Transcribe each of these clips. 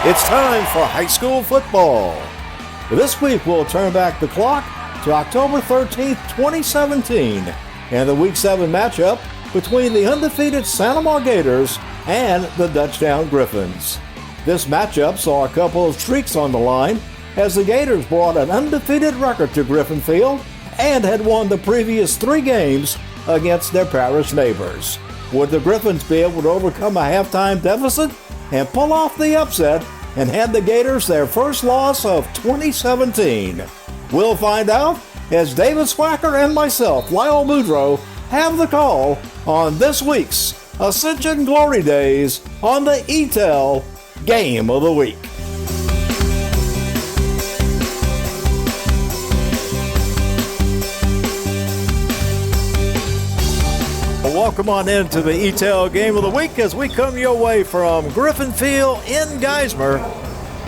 It's time for high school football. This week we'll turn back the clock to October 13th, 2017, and the Week 7 matchup between the undefeated Santa Maria Gators and the Dutchtown Griffins. This matchup saw a couple of streaks on the line as the Gators brought an undefeated record to Griffin Field and had won the previous 3 games against their parish neighbors. Would the Griffins be able to overcome a halftime deficit and pull off the upset and hand the Gators their first loss of 2017? We'll find out as David Swacker and myself, Lyle Boudreau, have the call on this week's Ascension Glory Days on the Eatel Game of the Week. Welcome on into the Eatel Game of the Week as we come your way from Griffin Field in Geismar,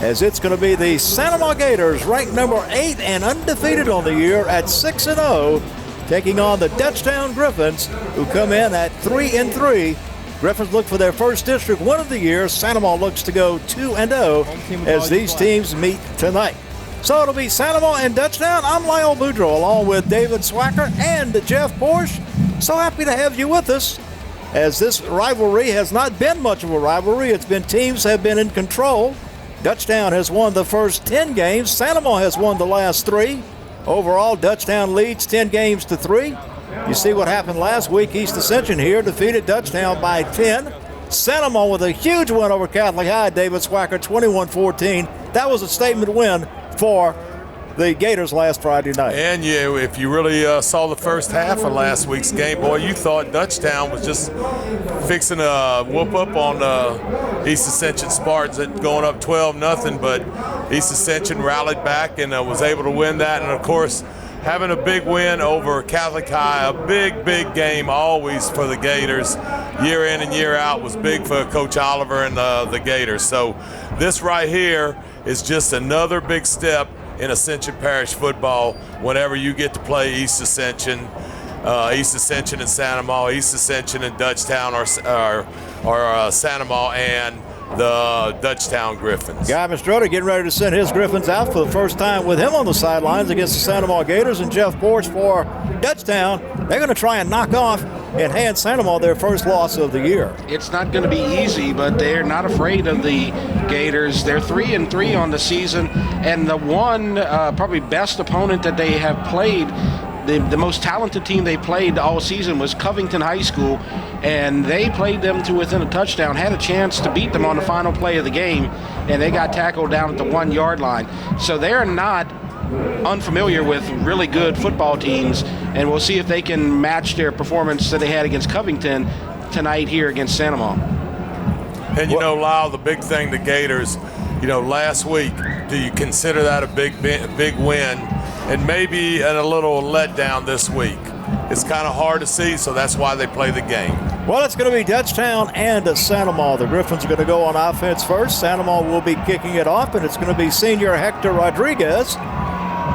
as it's going to be the Santa Maria Gators, ranked number 8 and undefeated on the year at 6-0, taking on the Dutchtown Griffins, who come in at 3-3. Griffins look for their first district win of the year. Santa Maria looks to go 2-0 as these teams meet tonight. So it'll be Santa Maria and Dutchtown. I'm Lyle Boudreau along with David Swacker and Jeff Porsche. So happy to have you with us, as this rivalry has not been much of a rivalry. It's been teams have been in control. Dutchtown has won the first 10 games. Santa Maria has won the last 3. Overall, Dutchtown leads 10 games to 3. You see what happened last week. East Ascension here defeated Dutchtown by 10. Santa Maria with a huge win over Catholic High. David Swacker, 21-14. That was a statement win for the Gators last Friday night. And if you really saw the first half of last week's game, boy, you thought Dutchtown was just fixing a whoop up on East Ascension Spartans and going up 12-0, but East Ascension rallied back and was able to win that. And, of course, having a big win over Catholic High, a big, big game always for the Gators, year in and year out, was big for Coach Oliver and the Gators. So this right here is just another big step in Ascension Parish football whenever you get to play East Ascension and Santa Maria, East Ascension and Dutchtown, or Santa Maria and the Dutchtown Griffins. Guy Mastrota getting ready to send his Griffins out for the first time with him on the sidelines against the Santa Maria Gators, and Jeff Porsche for Dutchtown. They're going to try and knock off and hand Santa Maria their first loss of the year. It's not going to be easy, but they're not afraid of the Gators. They're 3-3 on the season, and the one probably best opponent that they have played, the most talented team they played all season, was Covington High School, and they played them to within a touchdown, had a chance to beat them on the final play of the game, and they got tackled down at the 1-yard line. So they're not unfamiliar with really good football teams, and we'll see if they can match their performance that they had against Covington tonight here against Santa Maria. And Lyle, the big thing, the Gators, last week, do you consider that a big win and maybe a little letdown this week? It's kind of hard to see, so that's why they play the game. Well, it's going to be Dutchtown and Santa Maria. The Griffins are going to go on offense first. Santa Maria will be kicking it off, and it's going to be senior Hector Rodriguez,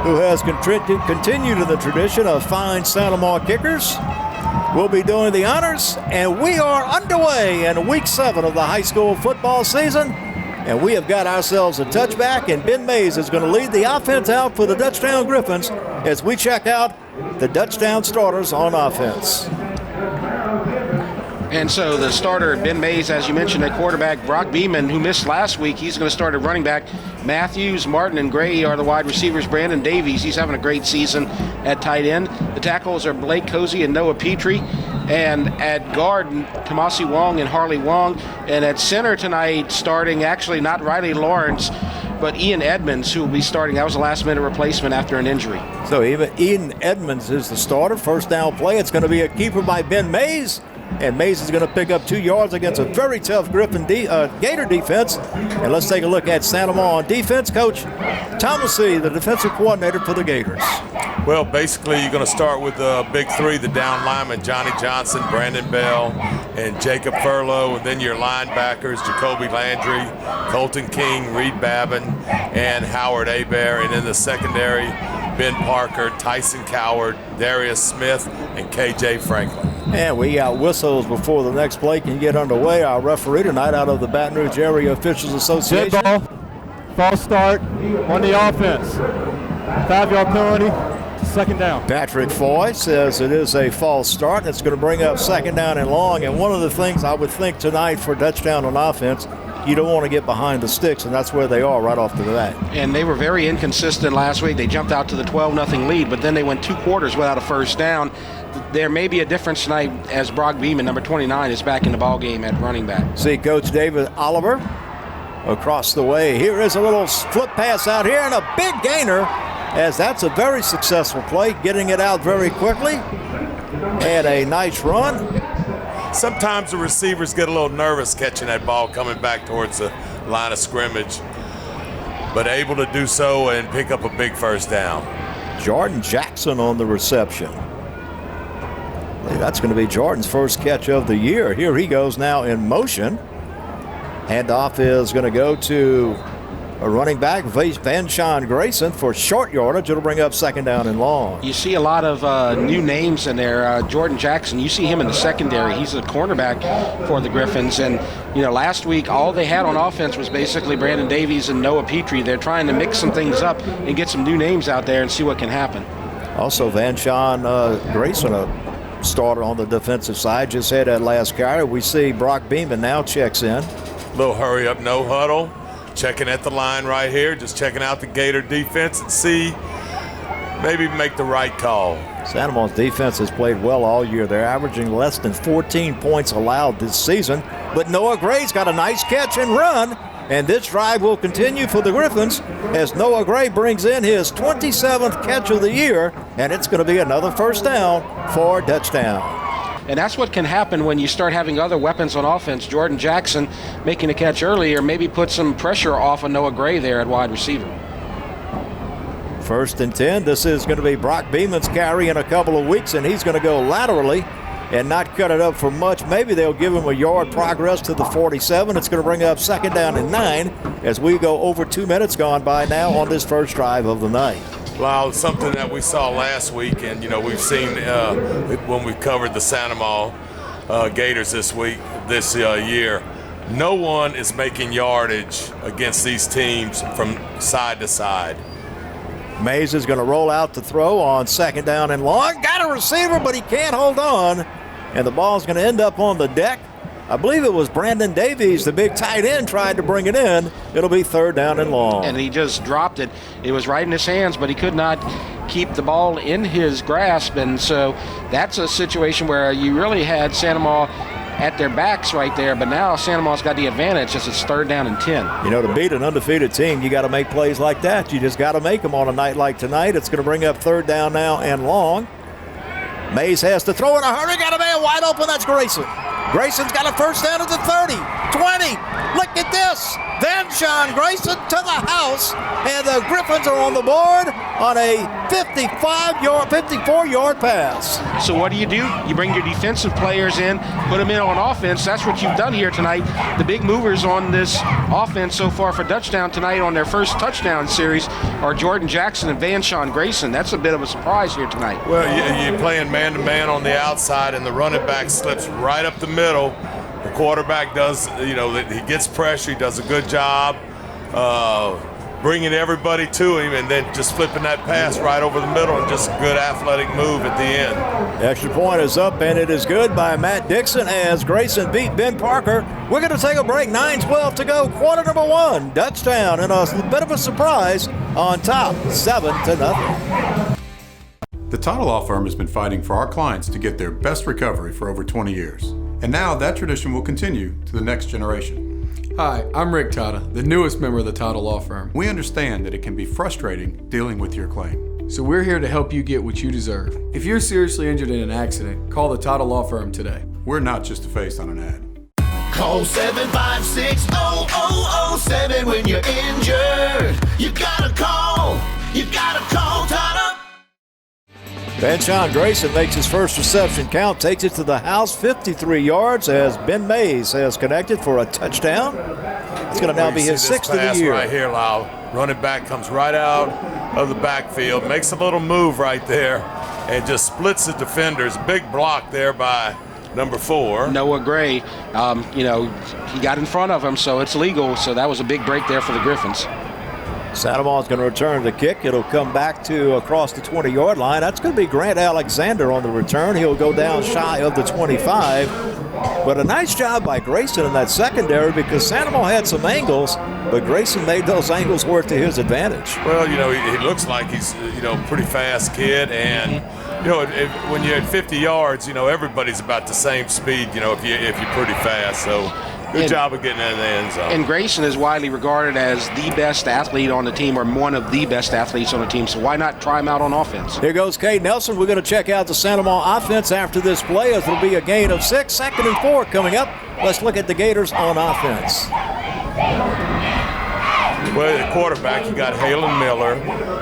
who has continued in the tradition of fine Santa Maria kickers. We'll be doing the honors, and we are underway in Week 7 of the high school football season. And we have got ourselves a touchback, and Ben Mays is going to lead the offense out for the Dutchtown Griffins as we check out the Dutchtown starters on offense. And so the starter, Ben Mays, as you mentioned, at quarterback. Brock Beeman, who missed last week, he's going to start at running back. Matthews, Martin, and Gray are the wide receivers. Brandon Davies, he's having a great season at tight end. The tackles are Blake Cozy and Noah Petrie. And at guard, Kamasi Wong and Harley Wong. And at center tonight, starting actually not Riley Lawrence, but Ian Edmonds, who will be starting. That was a last-minute replacement after an injury. So even Ian Edmonds is the starter. First down play. It's going to be a keeper by Ben Mays. And Mays is going to pick up 2 yards against a very tough Griffin Gator defense. And let's take a look at Santa Maria on defense. Coach Thomas C., the defensive coordinator for the Gators. Well, basically, you're going to start with the big 3, the down linemen, Johnny Johnson, Brandon Bell, and Jacob Furlow. And then your linebackers, Jacoby Landry, Colton King, Reed Babin, and Howard Abear. And in the secondary, Ben Parker, Tyson Coward, Darius Smith, and KJ Franklin. And we got whistles before the next play can get underway. Our referee tonight out of the Baton Rouge Area Officials Association. Good ball. False start on the offense. 5-yard penalty, second down. Patrick Foy says it is a false start. It's going to bring up second down and long. And one of the things I would think tonight for Dutchtown on offense, you don't want to get behind the sticks, and that's where they are right off the bat. And they were very inconsistent last week. They jumped out to the 12-0 lead, but then they went 2 quarters without a first down. There may be a difference tonight as Brock Beeman, number 29, is back in the ball game at running back. See Coach David Oliver across the way. Here is a little flip pass out here and a big gainer, as that's a very successful play, getting it out very quickly. And a nice run. Sometimes the receivers get a little nervous catching that ball coming back towards the line of scrimmage, but able to do so and pick up a big first down. Jordan Jackson on the reception. That's going to be Jordan's first catch of the year. Here he goes now in motion. Handoff is going to go to a running back, Van Sean Grayson, for short yardage. It'll bring up second down and long. You see a lot of new names in there. Jordan Jackson, you see him in the secondary. He's a cornerback for the Griffins. And, you know, last week all they had on offense was basically Brandon Davies and Noah Petrie. They're trying to mix some things up and get some new names out there and see what can happen. Also, Van Sean Grayson, a starter on the defensive side, just had that last carry. We see Brock Beeman now checks in. Little hurry up, no huddle. Checking at the line right here, just checking out the Gator defense and see, maybe make the right call. Santa Mona's defense has played well all year. They're averaging less than 14 points allowed this season. But Noah Gray's got a nice catch and run. And this drive will continue for the Griffins as Noah Gray brings in his 27th catch of the year. And it's going to be another first down for Dutchtown. And that's what can happen when you start having other weapons on offense. Jordan Jackson making a catch earlier maybe put some pressure off of Noah Gray there at wide receiver. 1st and 10. This is going to be Brock Beeman's carry in a couple of weeks, and he's going to go laterally and not cut it up for much. Maybe they'll give him a yard progress to the 47. It's going to bring up second down and 9 as we go over 2 minutes gone by now on this first drive of the night. Well, something that we saw last week, and you know we've seen when we covered the Santa Monica Gators this year. No one is making yardage against these teams from side to side. Mays is going to roll out to throw on second down and long. Got a receiver, but he can't hold on, and the ball's going to end up on the deck. I believe it was Brandon Davies, the big tight end, tried to bring it in. It'll be third down and long. And he just dropped it. It was right in his hands, but he could not keep the ball in his grasp. And so that's a situation where you really had Santa Monica at their backs right there, but now Santa Monica's got the advantage as it's third down and 10. You know, to beat an undefeated team, you got to make plays like that. You just got to make them on a night like tonight. It's going to bring up third down now and long. Mays has to throw in a hurry. Got a man wide open. That's Grayson. Grayson's got a first down at the 30, 20. Look at this. Van Sean Grayson to the house, and the Griffins are on the board on a 54-yard pass. So what do? You bring your defensive players in, put them in on offense. That's what you've done here tonight. The big movers on this offense so far for Dutchtown tonight on their first touchdown series are Jordan Jackson and Van Sean Grayson. That's a bit of a surprise here tonight. Well, you're playing man-to-man on the outside, and the running back slips right up the middle. The quarterback does, he gets pressure. He does a good job bringing everybody to him and then just flipping that pass right over the middle, and just a good athletic move at the end. The extra point is up, and it is good by Matt Dixon as Grayson beat Ben Parker. We're going to take a break. 9:12 to go. Quarter number 1. Dutchtown in a bit of a surprise on top, 7-0. The Title Law Firm has been fighting for our clients to get their best recovery for over 20 years. And now that tradition will continue to the next generation. Hi, I'm Rick Tata, the newest member of the Title Law Firm. We understand that it can be frustrating dealing with your claim. So we're here to help you get what you deserve. If you're seriously injured in an accident, call the Title Law Firm today. We're not just a face on an ad. Call 756-0007 when you're injured. You gotta call Tata. Van Sean Grayson makes his first reception count, takes it to the house, 53 yards, as Ben Mays has connected for a touchdown. It's going to now be his 6th of the year. Right here, Lyle. Running back comes right out of the backfield, makes a little move right there, and just splits the defenders. Big block there by number 4. Noah Gray. He got in front of him, so it's legal. So that was a big break there for the Griffins. Sandoval's going to return the kick. It'll come back to across the 20-yard line. That's going to be Grant Alexander on the return. He'll go down shy of the 25. But a nice job by Grayson in that secondary because Sandoval had some angles, but Grayson made those angles work to his advantage. Well, he looks like he's, a pretty fast kid. And, when you're at 50 yards, everybody's about the same speed, if you're pretty fast. So good job of getting in the end zone. And Grayson is widely regarded as the best athlete on the team, or one of the best athletes on the team. So why not try him out on offense? Here goes Cade Nelson. We're going to check out the Sandoval offense after this play. As it'll be a gain of 6. 2nd and 4 coming up. Let's look at the Gators on offense. Well, at quarterback, you got Halen Miller.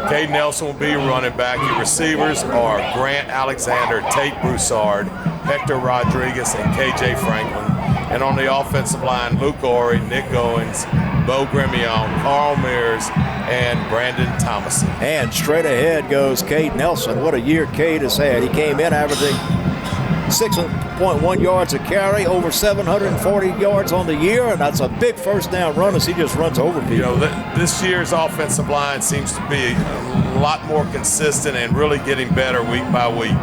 Cade Nelson will be your running back. Your receivers are Grant Alexander, Tate Broussard, Hector Rodriguez, and KJ Franklin. And on the offensive line, Luke Ory, Nick Owens, Bo Grimion, Carl Mears, and Brandon Thomason. And straight ahead goes Cade Nelson. What a year Cade has had. He came in averaging 6.1 yards a carry, over 740 yards on the year, and that's a big first down run as he just runs over people. This year's offensive line seems to be a lot more consistent and really getting better week by week.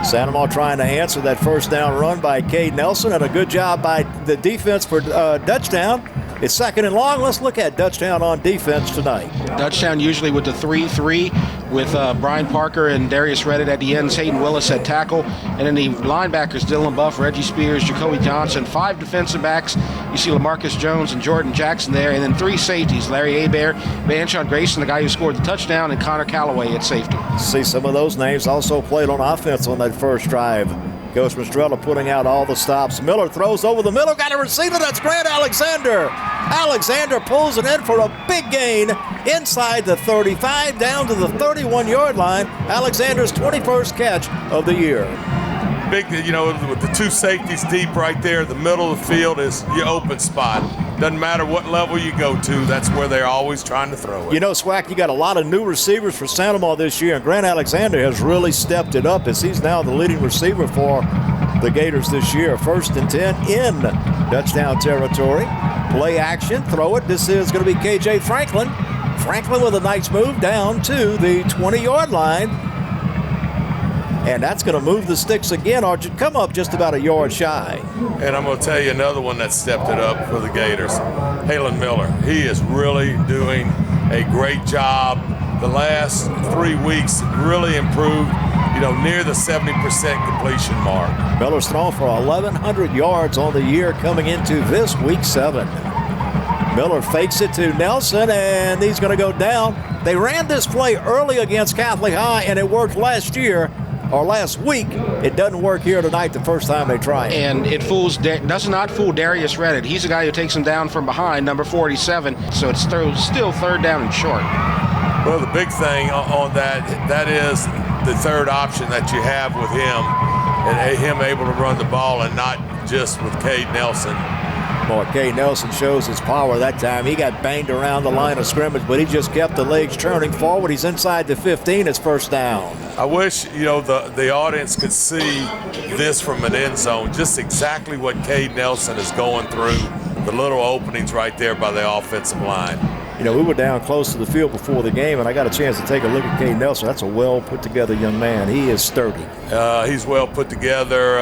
Sandoval trying to answer that first down run by Cade Nelson, and a good job by the defense for Dutchtown. It's 2nd and long. Let's look at Dutchtown on defense tonight. Dutchtown usually with the 3-3 with Brian Parker and Darius Reddit at the ends, Hayden Willis at tackle, and then the linebackers Dylan Buff, Reggie Spears, Jacoby Johnson, 5 defensive backs. You see LaMarcus Jones and Jordan Jackson there, and then 3 safeties, Larry Hebert, Vanshon Grayson, the guy who scored the touchdown, and Connor Calloway at safety. See some of those names also played on offense on that first drive. Coach Mastrella putting out all the stops. Miller throws over the middle, got a receiver. That's Grant Alexander. Alexander pulls it in for a big gain inside the 35 down to the 31-yard line. Alexander's 21st catch of the year. Big, with the 2 safeties deep right there, the middle of the field is your open spot. Doesn't matter what level you go to, that's where they're always trying to throw it. Swack, you got a lot of new receivers for Sandoval this year, and Grant Alexander has really stepped it up as he's now the leading receiver for the Gators this year. 1st and 10 in Dutchtown territory. Play action, throw it. This is going to be KJ Franklin. Franklin with a nice move down to the 20-yard line. And that's going to move the sticks again, or come up just about a yard shy. And I'm going to tell you another one that stepped it up for the Gators, Halen Miller. He is really doing a great job. The last 3 weeks really improved, near the 70% completion mark. Miller's thrown for 1,100 yards on the year coming into this week 7. Miller fakes it to Nelson, and he's going to go down. They ran this play early against Catholic High, and it worked last week. It doesn't work here tonight the first time they try it. And it does not fool Darius Reddit. He's the guy who takes him down from behind, number 47, so it's still 3rd down and short. Well, the big thing on that is the third option that you have with him, and him able to run the ball and not just with Cade Nelson. Boy, Cade Nelson shows his power that time. He got banged around the line of scrimmage, but he just kept the legs turning forward. He's inside the 15. It's 1st down. I wish, the audience could see this from an end zone, just exactly what Cade Nelson is going through, the little openings right there by the offensive line. We were down close to the field before the game, and I got a chance to take a look at Cade Nelson. That's a well put together young man. He is sturdy. He's well put together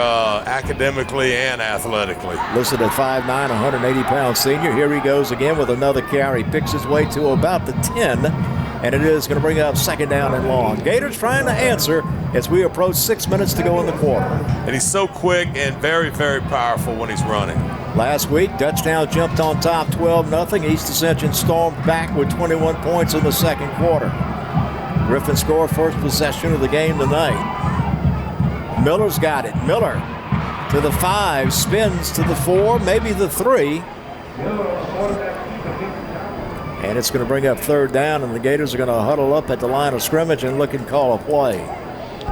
academically and athletically. Listed at 5'9", 180-pound senior. Here he goes again with another carry. Picks his way to about the 10, and it is going to bring up 2nd down and long. Gators trying to answer as we approach 6 minutes to go in the quarter. And he's so quick and very, very powerful when he's running. Last week, Dutchtown jumped on top 12-0. East Ascension stormed back with 21 points in the 2nd quarter. Griffin scored first possession of the game tonight. Miller's got it. Miller to the 5, spins to the 4, maybe the 3. And it's going to bring up 3rd down, and the Gators are going to huddle up at the line of scrimmage and look and call a play.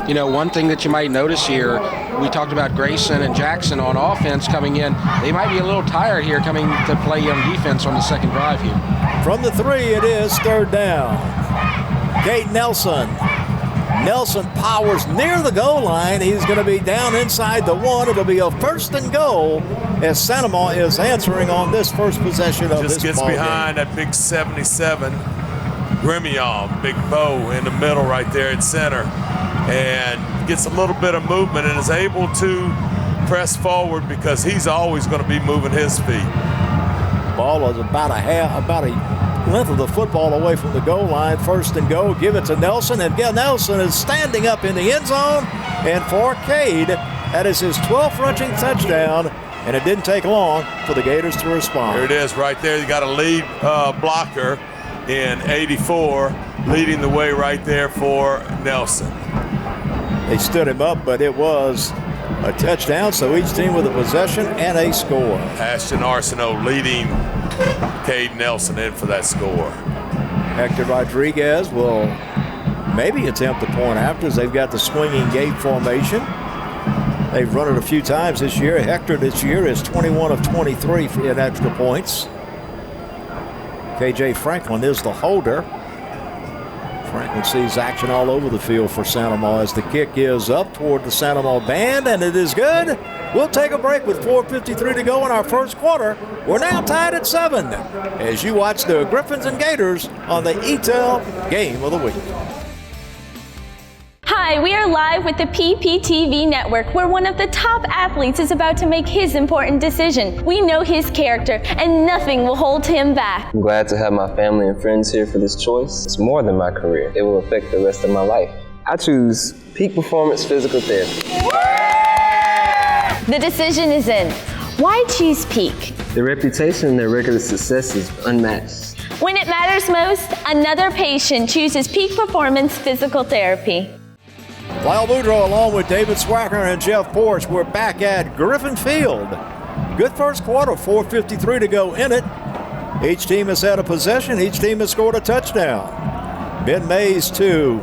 One thing that you might notice here, we talked about Grayson and Jackson on offense coming in. They might be a little tired here coming to play on defense on the 2nd drive here. From the 3, it is 3rd down. Cade Nelson Nelson powers near the goal line. He's going to be down inside the 1. It'll be a 1st and goal as Santa Maria is answering on this first possession of this Just gets ball behind game. that big 77, Grimion, big bow in the middle right there at center, and gets a little bit of movement and is able to press forward because he's always going to be moving his feet. Ball is about a length of the football away from the goal line. 1st and goal. Give it to Nelson, and Nelson is standing up in the end zone. And for Cade, that is his 12th rushing touchdown, and it didn't take long for the Gators to respond. There it is right there. You got a lead blocker in 84 leading the way right there for Nelson. They stood him up, but it was a touchdown, so each team with a possession and a score. Ashton Arsenault leading Cade Nelson in for that score. Hector Rodriguez will maybe attempt the point after, as they've got the swinging gate formation. They've run it a few times this year. Hector this year is 21 of 23 in extra points. KJ Franklin is the holder. Franklin sees action all over the field for Santa Maria as the kick is up toward the Santa Maria band, and it is good. We'll take a break with 4:53 to go in our first quarter. We're now tied at 7 as you watch the Griffins and Gators on the Eatel Game of the Week. Hi, we are live with the PPTV network, where one of the top athletes is about to make his important decision. We know his character, and nothing will hold him back. I'm glad to have my family and friends here for this choice. It's more than my career. It will affect the rest of my life. I choose Peak Performance Physical Therapy. The decision is in. Why choose Peak? The reputation and their record of success is unmatched. When it matters most, another patient chooses Peak Performance Physical Therapy. Lyle Boudreaux along with David Swacker and Jeff Porsche. We're back at Griffin Field. Good first quarter, 4:53 to go in it. Each team has had a possession. Each team has scored a touchdown. Ben Mays to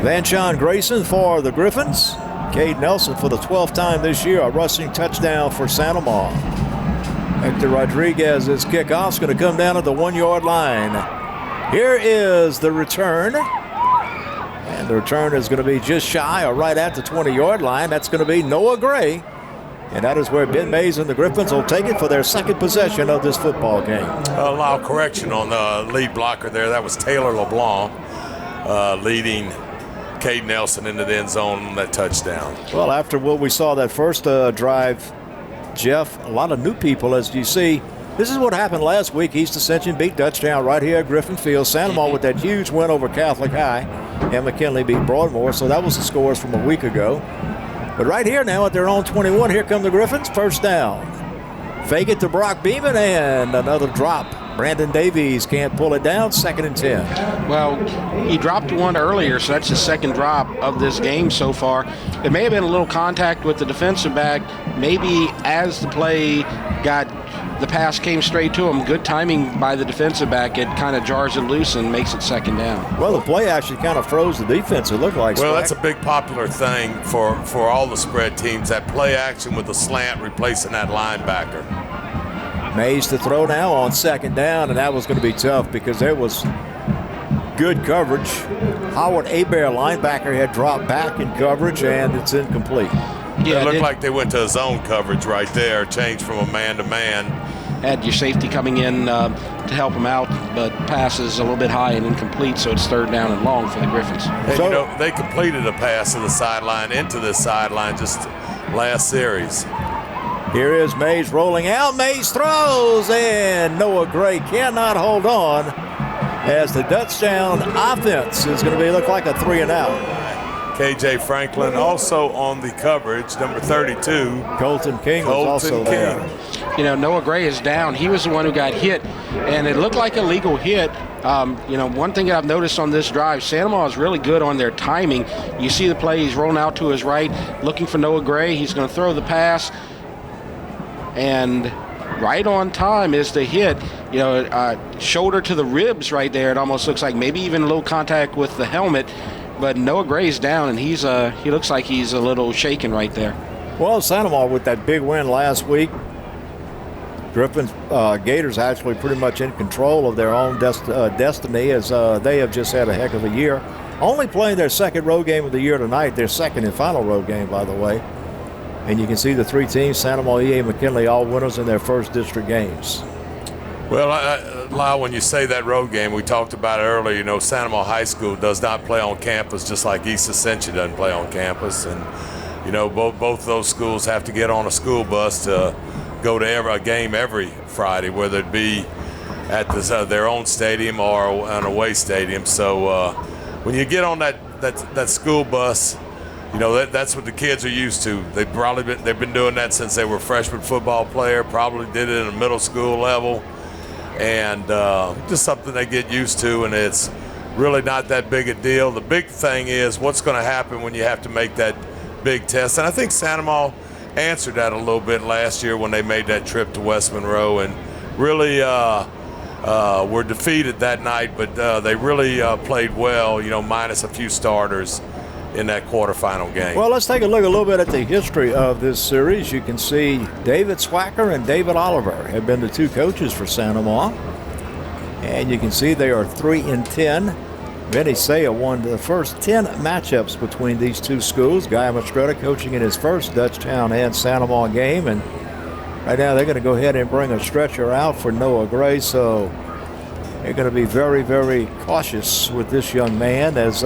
Vanshawn Grayson for the Griffins. Cade Nelson for the 12th time this year, a rushing touchdown for Santa Maria. Hector Rodriguez's kickoff is going to come down at the 1-yard line. Here is the return. And the return is going to be just shy or right at the 20-yard line. That's going to be Noah Gray. And that is where Ben Mays and the Griffins will take it for their second possession of this football game. Allow correction on the lead blocker there. That was Taylor LeBlanc leading Cade Nelson into the end zone on that touchdown. Well, after what we saw that first drive, Jeff, a lot of new people, as you see. This is what happened last week. East Ascension beat Dutchtown right here at Griffin Field. Santa Maria with that huge win over Catholic High. And McKinley beat Broadmoor, so that was the scores from a week ago. But right here now at their own 21, here come the Griffins. First down. Fake it to Brock Beeman, and another drop. Brandon Davies can't pull it down. 2nd and 10. Well, he dropped one earlier, so that's his second drop of this game so far. It may have been a little contact with the defensive back. Maybe as the play the pass came straight to him. Good timing by the defensive back. It kind of jars it loose and makes it second down. Well, the play actually kind of froze the defense, it looked like. Well, that's a big popular thing for all the spread teams, that play action with the slant replacing that linebacker. Mays to throw now on 2nd down, and that was going to be tough because there was good coverage. Howard Hebert, linebacker, had dropped back in coverage, and it's incomplete. Yeah, it looked like they went to a zone coverage right there, changed from a man-to-man. Had your safety coming in to help him out, but pass is a little bit high and incomplete, so it's 3rd down and long for the Griffins. And they completed a pass to the sideline into the sideline just last series. Here is Mays rolling out. Mays throws, and Noah Gray cannot hold on as the Dutchtown offense is going to look like a 3-and-out. KJ Franklin also on the coverage, number 32. Colton King was also there. You know, Noah Gray is down. He was the one who got hit, and it looked like a legal hit. One thing that I've noticed on this drive, Santa Maria is really good on their timing. You see the play, he's rolling out to his right, looking for Noah Gray. He's going to throw the pass, and right on time is the hit. Shoulder to the ribs right there. It almost looks like maybe even a little contact with the helmet. But Noah Gray's down, and he looks like he's a little shaken right there. Well, Santa Maria with that big win last week, Griffins Gators actually pretty much in control of their own destiny as they have just had a heck of a year. only playing their second road game of the year tonight, their second and final road game, by the way. And you can see the three teams, Santa Maria, EA, McKinley, all winners in their first district games. Well, Lyle, when you say that road game, we talked about it earlier, you know, Santa Maria High School does not play on campus just like East Ascension doesn't play on campus. And, you know, both those schools have to get on a school bus to go to a game every Friday, whether it be at their own stadium or an away stadium. So when you get on that school bus, you know, that's what the kids are used to. They've been doing that since they were a freshman football player, probably did it at a middle school level. And just something they get used to, and it's really not that big a deal. The big thing is what's going to happen when you have to make that big test. And I think Santa Maria answered that a little bit last year when they made that trip to West Monroe and really were defeated that night, but they really played well, you know, minus a few starters in that quarterfinal game. Well, let's take a look a little bit at the history of this series. You can see David Swacker and David Oliver have been the two coaches for Santa Maria. And you can see they are 3-10. Vinny Saya won the first 10 matchups between these two schools. Guy Mastretta coaching in his first Dutchtown and Santa Maria game. And right now they're going to go ahead and bring a stretcher out for Noah Gray. So they're going to be very, very cautious with this young man as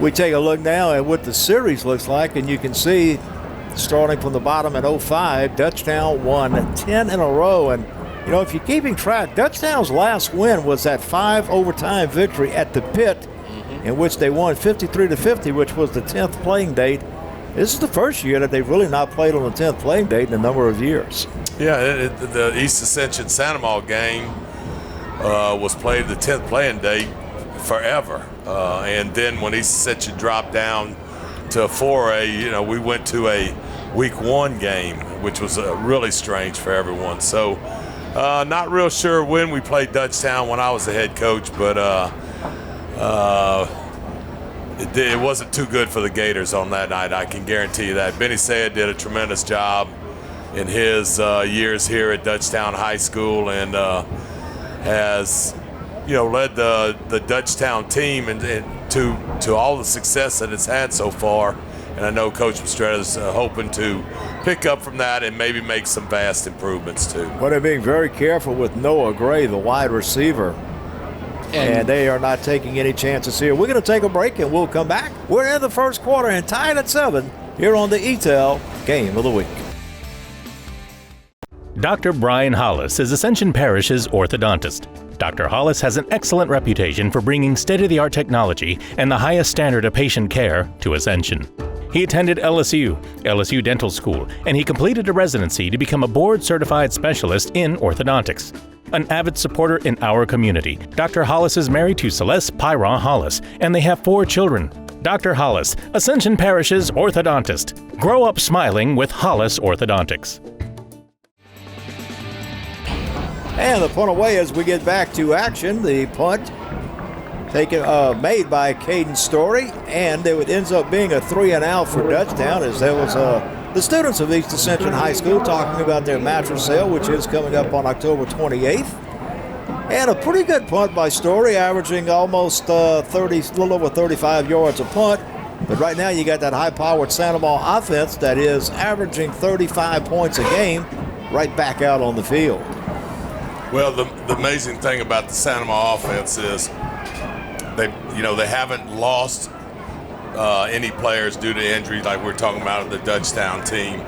we take a look now at what the series looks like, and you can see starting from the bottom at 05, Dutchtown won 10 in a row. And, you know, if you're keeping track, Dutchtown's last win was that 5 overtime victory at the Pit, in which they won 53-50, which was the 10th playing date. This is the first year that they've really not played on the 10th playing date in a number of years. Yeah, the East Ascension Santa Maria game was played the 10th playing date forever. And then when East Ascension dropped down to 4A, you know, we went to a week 1 game, which was really strange for everyone. So not real sure when we played Dutchtown when I was the head coach, but it wasn't too good for the Gators on that night, I can guarantee you that. Benny Sayed did a tremendous job in his years here at Dutchtown High School and has, you know, led the Dutchtown team and to all the success that it's had so far. And I know Coach Mastretta is hoping to pick up from that and maybe make some vast improvements too. But they're being very careful with Noah Gray, the wide receiver. And they are not taking any chances here. We're going to take a break and we'll come back. We're in the first quarter and tied at 7 here on the Eatel Game of the Week. Dr. Brian Hollis is Ascension Parish's orthodontist. Dr. Hollis has an excellent reputation for bringing state-of-the-art technology and the highest standard of patient care to Ascension. He attended LSU Dental School, and he completed a residency to become a board-certified specialist in orthodontics. An avid supporter in our community, Dr. Hollis is married to Celeste Pyron Hollis, and they have 4 children. Dr. Hollis, Ascension Parish's orthodontist. Grow up smiling with Hollis Orthodontics. And the punt away as we get back to action. The punt made by Caden Story, and it ends up being a 3-and-out for Dutchtown, as there was the students of East Ascension High School talking about their mattress sale, which is coming up on October 28th. And a pretty good punt by Story, averaging almost a little over 35 yards a punt. But right now you got that high-powered Santa Maria offense that is averaging 35 points a game right back out on the field. Well, the amazing thing about the Santa Maria offense is they haven't lost any players due to injury like we're talking about the Dutchtown team,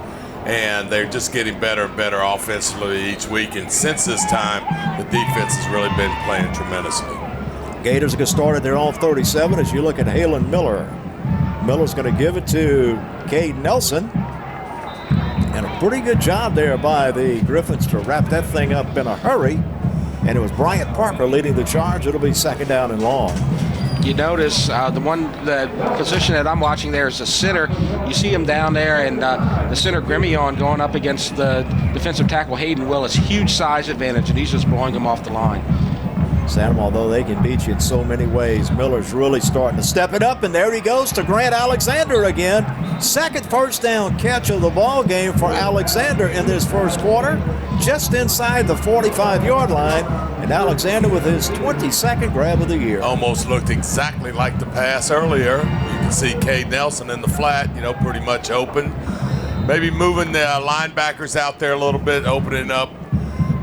and they're just getting better and better offensively each week. And since this time, the defense has really been playing tremendously. Gators get started their own 37 as you look at Halen Miller. Miller's going to give it to Cade Nelson. And a pretty good job there by the Griffins to wrap that thing up in a hurry. And it was Bryant Parker leading the charge. It'll be 2nd down and long. You notice the position that I'm watching there is the center. You see him down there, and the center Grimion going up against the defensive tackle Hayden Willis. Huge size advantage, and he's just blowing him off the line. Santa, though, they can beat you in so many ways. Miller's really starting to step it up, and there he goes to Grant Alexander again. Second first down catch of the ball game for Alexander in this first quarter, just inside the 45-yard line, and Alexander with his 22nd grab of the year. Almost looked exactly like the pass earlier. You can see Cade Nelson in the flat, pretty much open. Maybe moving the linebackers out there a little bit, opening up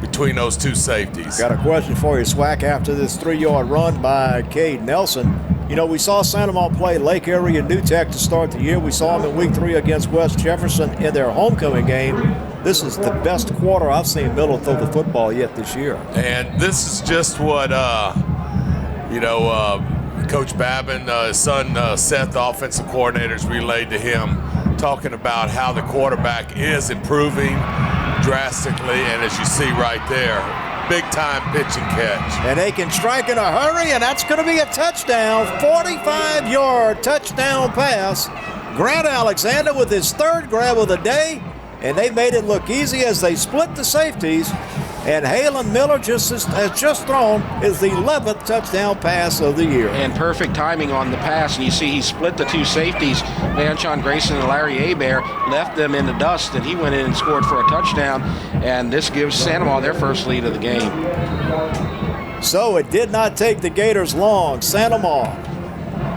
between those two safeties. Got a question for you, Swack, after this 3-yard run by Cade Nelson. We saw Santa Maria play Lake Erie and New Tech to start the year. We saw them in week 3 against West Jefferson in their homecoming game. This is the best quarter I've seen Miller throw the football yet this year. And this is just what, Coach Babin, his son Seth, the offensive coordinators, relayed to him, talking about how the quarterback is improving drastically, and as you see right there, big-time pitch and catch. And they can strike in a hurry, and that's going to be a touchdown, 45-yard touchdown pass. Grant Alexander with his 3rd grab of the day, and they made it look easy as they split the safeties. And Halen Miller has just thrown his 11th touchdown pass of the year. And perfect timing on the pass. And you see he split the two safeties, Vanshon Grayson and Larry Hebert, left them in the dust, and he went in and scored for a touchdown. And this gives Santa Maria their first lead of the game. So it did not take the Gators long. Santa Maria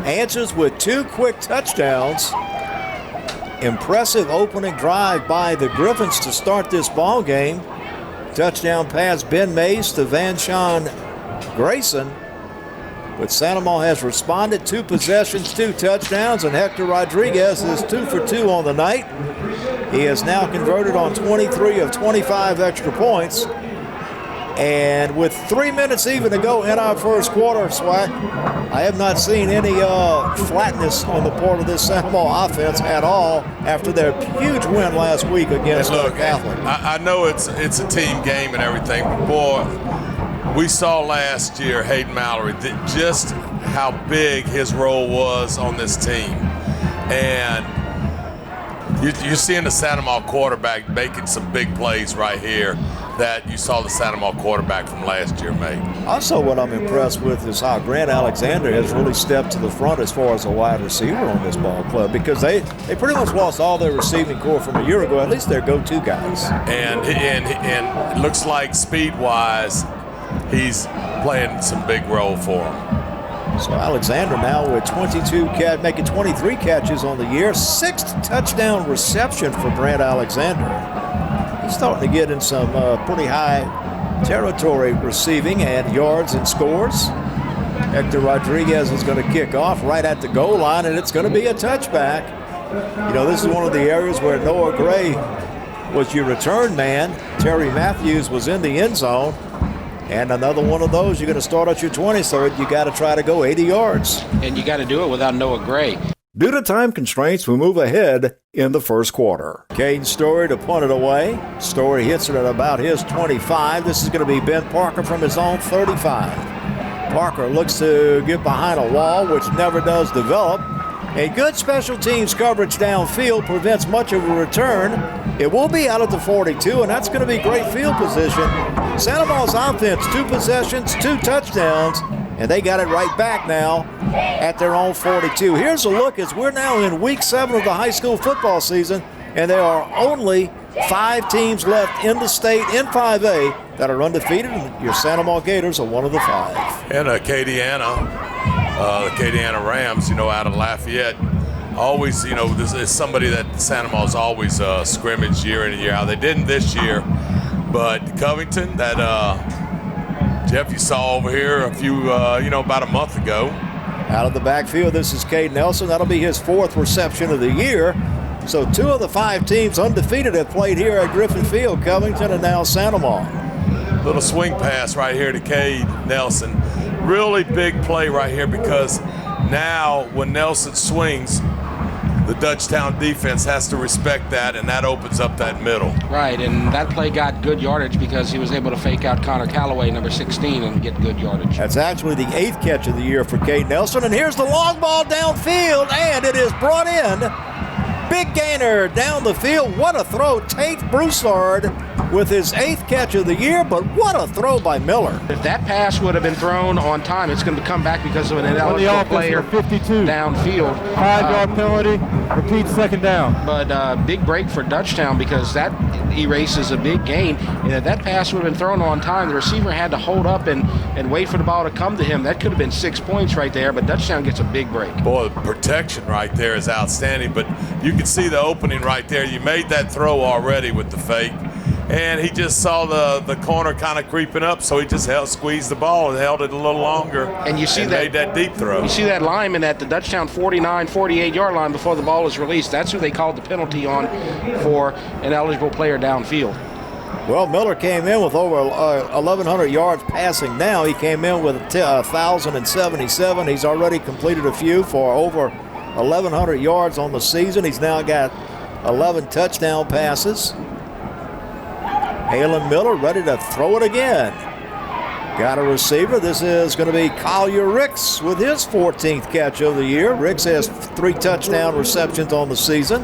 answers with 2 quick touchdowns. Impressive opening drive by the Griffins to start this ball game. Touchdown pass, Ben Mays to Vanshon Grayson. But Santa Maria has responded. 2 possessions, 2 touchdowns, and Hector Rodriguez is 2 for 2 on the night. He has now converted on 23 of 25 extra points. And with 3 minutes even to go in our first quarter, Swack, I have not seen any flatness on the part of this Santa Maria offense at all after their huge win last week against Catholic. I know it's a team game and everything, but boy, we saw last year Hayden Mallory just how big his role was on this team. And you're seeing the Santa Maria quarterback making some big plays right here that you saw the Santa Maria quarterback from last year make. Also, what I'm impressed with is how Grant Alexander has really stepped to the front as far as a wide receiver on this ball club, because they pretty much lost all their receiving core from a year ago, at least their go-to guys. And it looks like speed-wise, he's playing some big role for him. So Alexander now with making 23 catches on the year, 6th touchdown reception for Grant Alexander. He's starting to get in some pretty high territory receiving and yards and scores. Hector Rodriguez is going to kick off right at the goal line, and it's going to be a touchback. This is one of the areas where Noah Gray was your return man. Terry Matthews was in the end zone. And another one of those, you're going to start at your 20, so you got to try to go 80 yards. And you got to do it without Noah Gray. Due to time constraints, we move ahead in the first quarter. Caden Story to punt it away. Story hits it at about his 25. This is going to be Ben Parker from his own 35. Parker looks to get behind a wall, which never does develop. A good special teams coverage downfield prevents much of a return. It will be out at the 42, and that's going to be great field position. Santa Maria's offense, 2 possessions, 2 touchdowns, and they got it right back now at their own 42. Here's a look as we're now in week 7 of the high school football season, and there are only 5 teams left in the state in 5A that are undefeated, and your Santa Maria Gators are one of the 5. And Acadiana, the Acadiana Rams, out of Lafayette, always, this is somebody that Santa Maria's always scrimmaged year in and year out. They didn't this year, but Covington, that Jeff, you saw over here a few, about a month ago. Out of the backfield, this is Cade Nelson. That'll be his 4th reception of the year. So 2 of the 5 teams undefeated have played here at Griffin Field, Covington and now Santa Maria. Little swing pass right here to Cade Nelson. Really big play right here, because now when Nelson swings, the Dutchtown defense has to respect that, and that opens up that middle. Right, and that play got good yardage because he was able to fake out Connor Calloway, number 16, and get good yardage. That's actually the 8th catch of the year for Cade Nelson, and here's the long ball downfield, and it is brought in. Big gainer down the field. What a throw. Tate Broussard with his 8th catch of the year, but what a throw by Miller. If that pass would have been thrown on time, it's going to come back because of an ineligible player 52 downfield. 5-yard penalty, repeat second down. But big break for Dutchtown because that erases a big gain. And if that pass would have been thrown on time, the receiver had to hold up and wait for the ball to come to him. That could have been 6 points right there, but Dutchtown gets a big break. Boy, the protection right there is outstanding, but you can see the opening right there. You made that throw already with the fake, and he just saw the corner kind of creeping up, so he just squeezed the ball and held it a little longer, and you see that, made that deep throw. You see that lineman at the Dutchtown 49, 48-yard line before the ball was released. That's who they called the penalty on for an eligible player downfield. Well, Miller came in with over 1,100 yards passing now. He came in with 1,077. He's already completed a few for over 1,100 yards on the season. He's now got 11 touchdown passes. Halen Miller ready to throw it again. Got a receiver. This is going to be Collier Ricks with his 14th catch of the year. Ricks has 3 touchdown receptions on the season.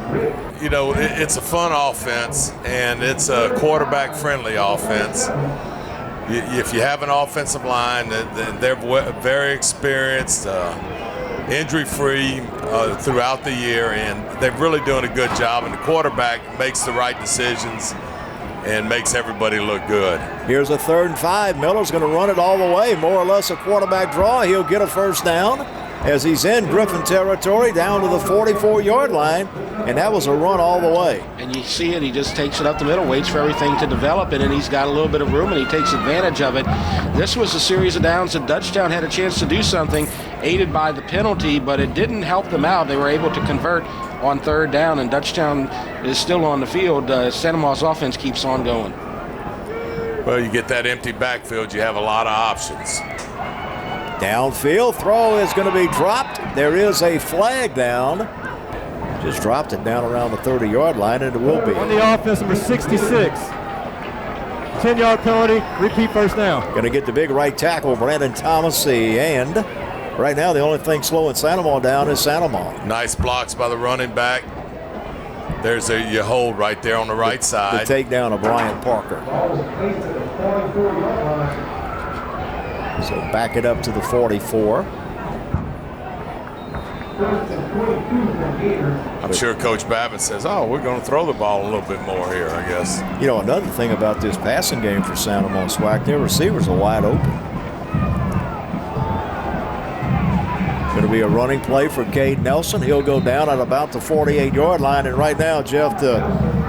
You know, it's a fun offense, and it's a quarterback-friendly offense. If you have an offensive line, they're very experienced, injury-free throughout the year, and they're really doing a good job, and the quarterback makes the right decisions and makes everybody look good. Here's a 3rd and 5. Miller's going to run it all the way, more or less a quarterback draw. He'll get a first down as he's in Griffin territory down to the 44-yard line, and that was a run all the way. And you see it, he just takes it up the middle, waits for everything to develop, and then he's got a little bit of room, and he takes advantage of it. This was a series of downs that Dutchtown had a chance to do something, aided by the penalty, but it didn't help them out. They were able to convert on 3rd down, and Dutchtown is still on the field. Santa Ma's offense keeps on going. Well, you get that empty backfield, you have a lot of options. Downfield throw is going to be dropped. There is a flag down. Just dropped it down around the 30-yard line, and it will be. On the offense, number 66. 10-yard penalty, repeat first down. Going to get the big right tackle, Brandon Thomasy, and right now the only thing slowing Santa Ma down is Santa Ma. Nice blocks by the running back. There's your hold right there on the right side. The takedown of Brian Parker. So back it up to the 44. I'm sure Coach Babbitt says, oh, we're going to throw the ball a little bit more here, I guess. You know, another thing about this passing game for Santa Ma, Swack, their receivers are wide open. Going to be a running play for Cade Nelson. He'll go down at about the 48-yard line. And right now, Jeff, the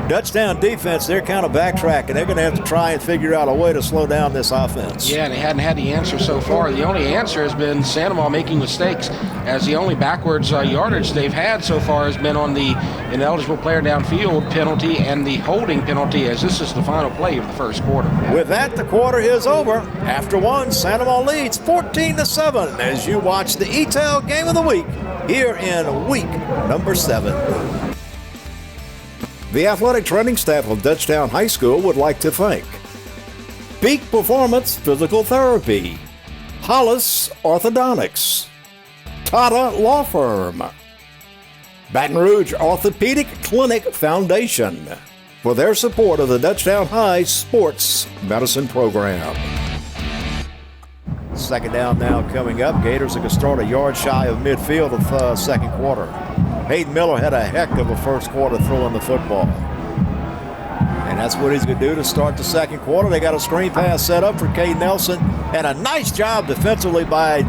Dutchtown defense, they're kind of backtracking. They're going to have to try and figure out a way to slow down this offense. Yeah, and they hadn't had the answer so far. The only answer has been Santa Ma making mistakes, as the only backwards yardage they've had so far has been on the ineligible player downfield penalty and the holding penalty, as this is the final play of the first quarter. With that, the quarter is over. After one, Santa Ma leads 14-7 as you watch the Eatel Game of the Week here in week number 7. The athletic training staff of Dutchtown High School would like to thank Peak Performance Physical Therapy, Hollis Orthodontics, Tata Law Firm, Baton Rouge Orthopedic Clinic Foundation for their support of the Dutchtown High Sports Medicine Program. Second down now coming up. Gators are going to start a yard shy of midfield of second quarter. Hayden Miller had a heck of a first quarter throwing the football. And that's what he's going to do to start the second quarter. They got a screen pass set up for Cade Nelson. And a nice job defensively by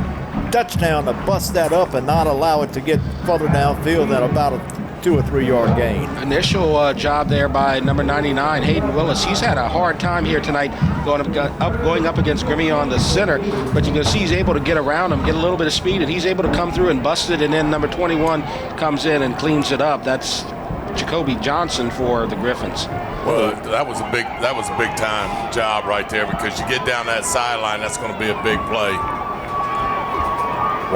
Dutchtown to bust that up and not allow it to get further downfield than about a 2 or 3 yard gain. Initial job there by number 99, Hayden Willis. He's had a hard time here tonight going up against Grimmy on the center, but you can see he's able to get around him, get a little bit of speed, and he's able to come through and bust it, and then number 21 comes in and cleans it up. That's Jacoby Johnson for the Griffins. Well, that was a big time job right there, because you get down that sideline, that's going to be a big play.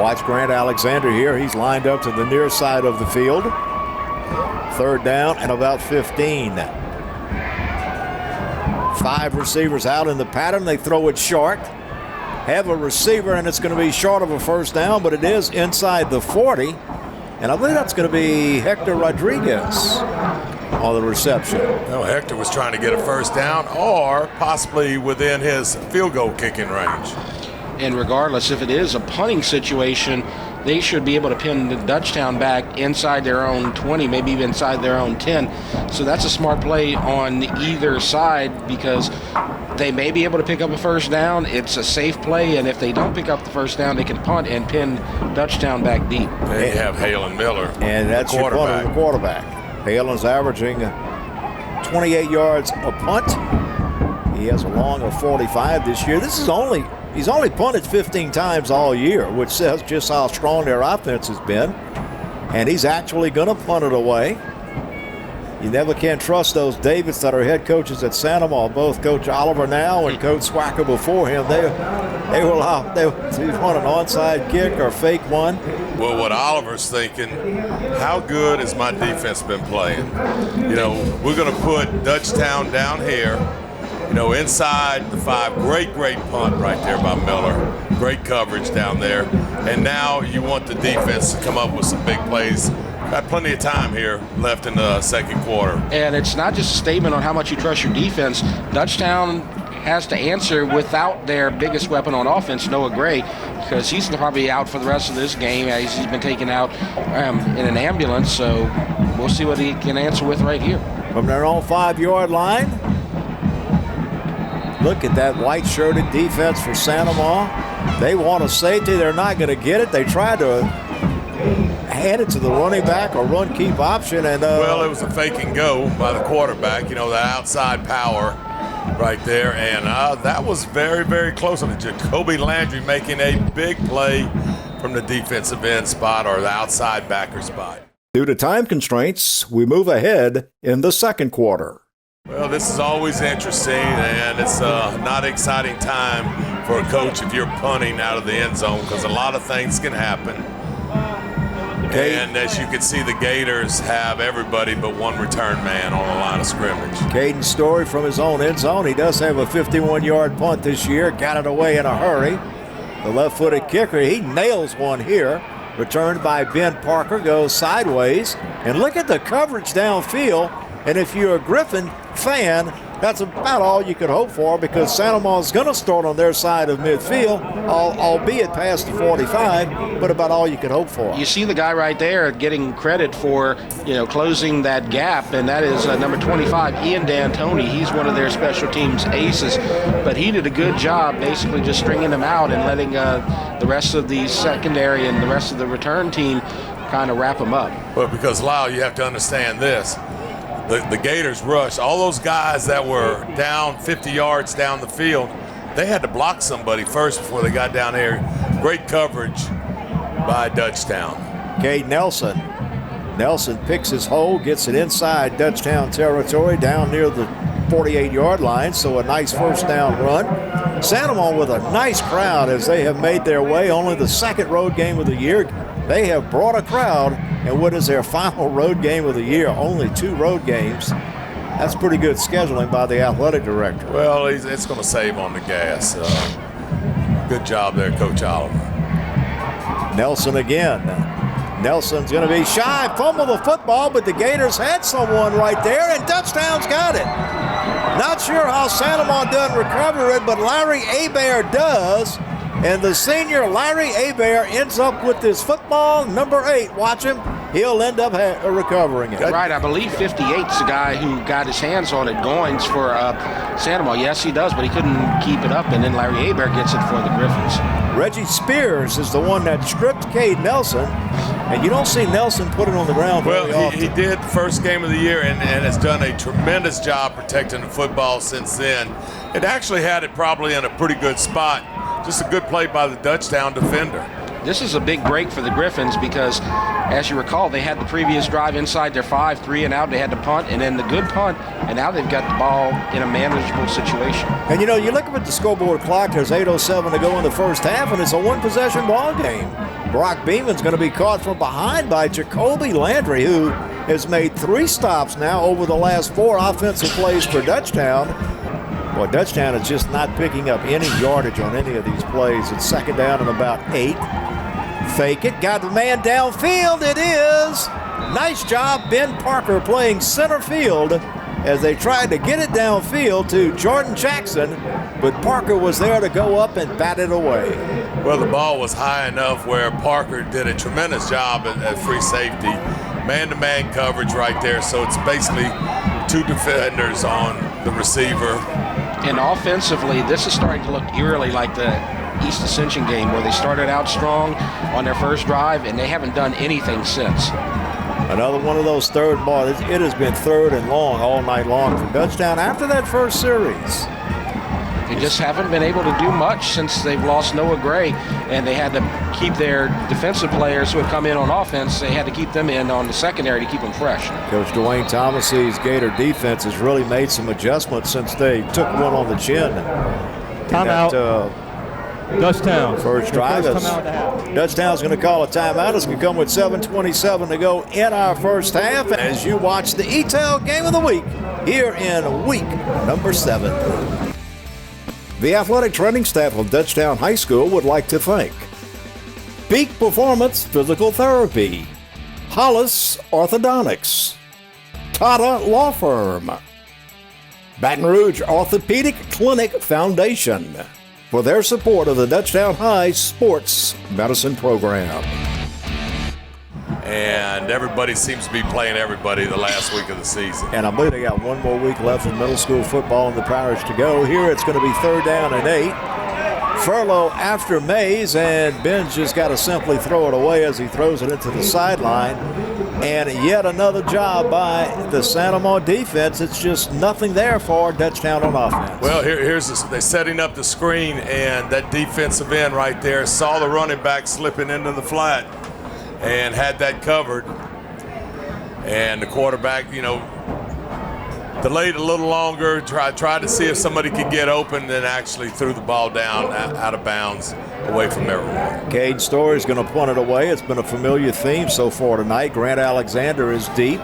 Watch Grant Alexander here. He's lined up to the near side of the field. Third down and about 15. 5 receivers out in the pattern. They throw it short. Have a receiver, and it's going to be short of a first down, but it is inside the 40. And I believe that's going to be Hector Rodriguez. on the reception. No, Hector was trying to get a first down or possibly within his field goal kicking range. And regardless, if it is a punting situation, they should be able to pin the Dutchtown back inside their own 20, maybe even inside their own 10. So that's a smart play on either side because they may be able to pick up a first down. It's a safe play, and if they don't pick up the first down, they can punt and pin Dutchtown back deep. They have Halen Miller, and that's your punter, the quarterback. Halen's averaging 28 yards a punt. He has a long of 45 this year. He's only punted 15 times all year, which says just how strong their offense has been. And he's actually going to punt it away. You never can trust those Davids that are head coaches at Santa Maria, both Coach Oliver now and Coach Swacker before him. They run an onside kick or fake one. Well, what Oliver's thinking, how good has my defense been playing? You know, we're going to put Dutchtown down here, you know, inside the 5. Great punt right there by Miller. Great coverage down there. And now you want the defense to come up with some big plays. Got plenty of time here left in the second quarter. And it's not just a statement on how much you trust your defense. Dutchtown has to answer without their biggest weapon on offense, Noah Gray, because he's probably out for the rest of this game as he's been taken out in an ambulance. So we'll see what he can answer with right here. From their own 5-yard line. Look at that white-shirted defense for Santa Maria. They want a safety. They're not going to get it. They tried to hand it to the running back or run-keep option. And well, it was a fake and go by the quarterback, you know, that outside power right there. And that was very, very close on it. Jacoby Landry making a big play from the defensive end spot or the outside backer spot. Due to time constraints, we move ahead in the second quarter. Well, this is always interesting, and it's not an exciting time for a coach if you're punting out of the end zone because a lot of things can happen. Okay. And as you can see, the Gators have everybody but one return man on the line of scrimmage. Caden Story from his own end zone. He does have a 51-yard punt this year. Got it away in a hurry. The left-footed kicker, he nails one here. Returned by Ben Parker, goes sideways. And look at the coverage downfield. And if you're a Griffin fan, that's about all you could hope for because Santa Maria is going to start on their side of midfield, albeit past the 45, but about all you could hope for. You see the guy right there getting credit for, you know, closing that gap, and that is number 25, Ian D'Antoni. He's one of their special teams aces, but he did a good job basically just stringing them out and letting the rest of the secondary and the rest of the return team kind of wrap them up. Well, because, Lyle, you have to understand this. The Gators rushed. All those guys that were down 50 yards down the field, they had to block somebody first before they got down there. Great coverage by Dutchtown. Okay, Nelson. Nelson picks his hole, gets it inside Dutchtown territory down near the 48-yard line, so a nice first down run. Santa Maria with a nice crowd as they have made their way. Only the second road game of the year. They have brought a crowd, and what is their final road game of the year? Only 2 road games. That's pretty good scheduling by the athletic director. Well, it's going to save on the gas. Good job there, Coach Oliver. Nelson again. Nelson's going to be shy, fumble the football, but the Gators had someone right there, and Dutchtown's got it. Not sure how Santa Maria doesn't recover it, but Larry Hebert does. And the senior Larry Hebert ends up with this football, number 8. Watch him. He'll end up recovering it. Right, I believe 58's the guy who got his hands on it, Goins, for Santa Maria. Yes, he does, but he couldn't keep it up, and then Larry Hebert gets it for the Griffins. Reggie Spears is the one that stripped Cade Nelson, and you don't see Nelson put it on the ground very often. He did first game of the year and has done a tremendous job protecting the football since then. It actually had it probably in a pretty good spot. Just a good play by the Dutchtown defender. This is a big break for the Griffins because, as you recall, they had the previous drive inside their 5, 3 and out. They had to punt, and then the good punt, and now they've got the ball in a manageable situation. And, you know, you look up at the scoreboard clock, there's 8:07 to go in the first half, and it's a one-possession ball game. Brock Beeman's going to be caught from behind by Jacoby Landry, who has made 3 stops now over the last 4 offensive plays for Dutchtown. Boy, Dutchtown is just not picking up any yardage on any of these plays. It's second down and about 8. Fake it, got the man downfield. It is Nice job, Ben Parker playing center field as they tried to get it downfield to Jordan Jackson, but Parker was there to go up and bat it away. Well, the ball was high enough where Parker did a tremendous job at free safety. Man-to-man coverage right there, so it's basically two defenders on the receiver. And offensively, this is starting to look eerily like the East Ascension game where they started out strong on their first drive and they haven't done anything since. Another one of those third balls. It has been third and long all night long for Dutchtown after that first series. They just haven't been able to do much since they've lost Noah Gray, and they had to keep their defensive players who had come in on offense, they had to keep them in on the secondary to keep them fresh. Coach Dwayne Thomas's Gator defense has really made some adjustments since they took one on the chin. Timeout. Dutchtown. First drive. Dutchtown's going to call a timeout. It's going to come with 7:27 to go in our first half as you watch the Eatel Game of the Week here in week number 7. The athletic training staff of Dutchtown High School would like to thank Peak Performance Physical Therapy, Hollis Orthodontics, Sta Dths Law Firm, Baton Rouge Orthopedic Clinic Foundation for their support of the Dutchtown High Sports Medicine Program. And everybody seems to be playing everybody the last week of the season. And I believe they got one more week left in middle school football and the Pirates to go. Here it's going to be 3rd down and 8. Furlough after Mays, and Ben's just got to simply throw it away as he throws it into the sideline. And yet another job by the Santa Maria defense. It's just nothing there for Dutchtown on offense. Well, they're setting up the screen, and that defensive end right there saw the running back slipping into the flat and had that covered. And the quarterback, delayed a little longer, tried to see if somebody could get open, then actually threw the ball down out of bounds away from everyone. Cade Story is going to punt it away. It's been a familiar theme so far tonight. Grant Alexander is deep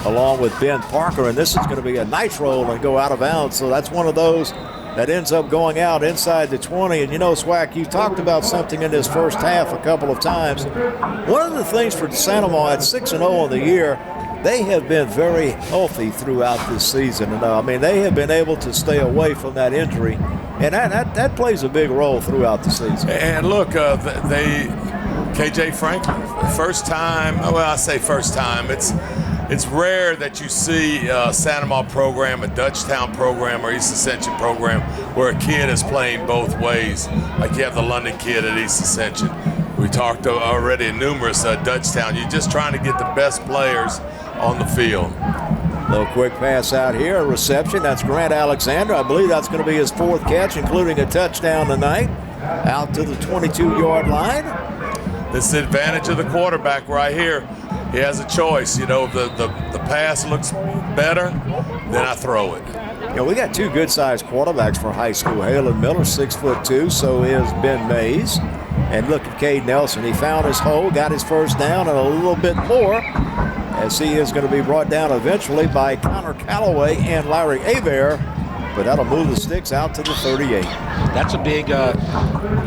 along with Ben Parker, and this is going to be a nice roll and go out of bounds. So that's one of those that ends up going out inside the 20. And Swack, you talked about something in this first half a couple of times. One of the things for Santa Maria at 6-0 in the year, they have been very healthy throughout this season. And they have been able to stay away from that injury. And that plays a big role throughout the season. And look, KJ Franklin, first time, I say first time, it's rare that you see a Santa Maria program, a Dutchtown program, or East Ascension program where a kid is playing both ways, like you have the London kid at East Ascension. We talked already in numerous Dutchtown. You're just trying to get the best players on the field. Little quick pass out here, a reception. That's Grant Alexander. I believe that's going to be his 4th catch, including a touchdown tonight. Out to the 22-yard line. This is the advantage of the quarterback right here. He has a choice. The pass looks better, then I throw it. We got 2 good-sized quarterbacks for high school. Halen Miller, 6'2", so is Ben Mays. And look at Cade Nelson. He found his hole, got his first down, and a little bit more, as he is going to be brought down eventually by Connor Calloway and Larry Aver. But that'll move the sticks out to the 38. That's a big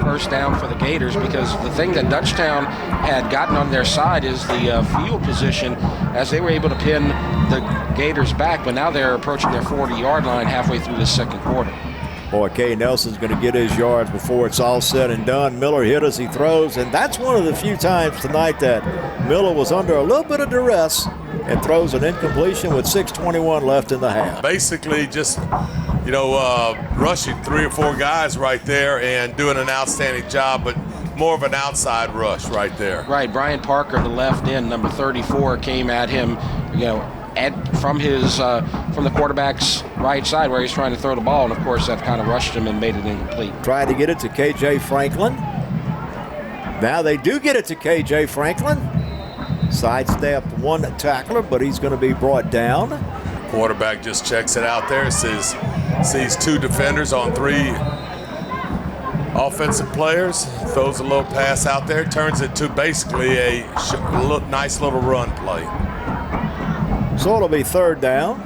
first down for the Gators, because the thing that Dutchtown had gotten on their side is the field position, as they were able to pin the Gators back, but now they're approaching their 40-yard line halfway through the second quarter. Boy, Kay Nelson's going to get his yards before it's all said and done. Miller hit as he throws, and that's one of the few times tonight that Miller was under a little bit of duress and throws an incompletion with 6:21 left in the half. Basically just, rushing 3 or 4 guys right there and doing an outstanding job, but more of an outside rush right there. Right, Brian Parker, the left end, number 34, came at him, from the quarterback's right side where he's trying to throw the ball, and of course that kind of rushed him and made it incomplete. Tried to get it to KJ Franklin. Now they do get it to KJ Franklin. Sidestep one tackler, but he's going to be brought down. Quarterback just checks it out there. Sees 2 defenders on 3 offensive players. Throws a little pass out there. Turns it to basically a nice little run play. So it'll be 3rd down.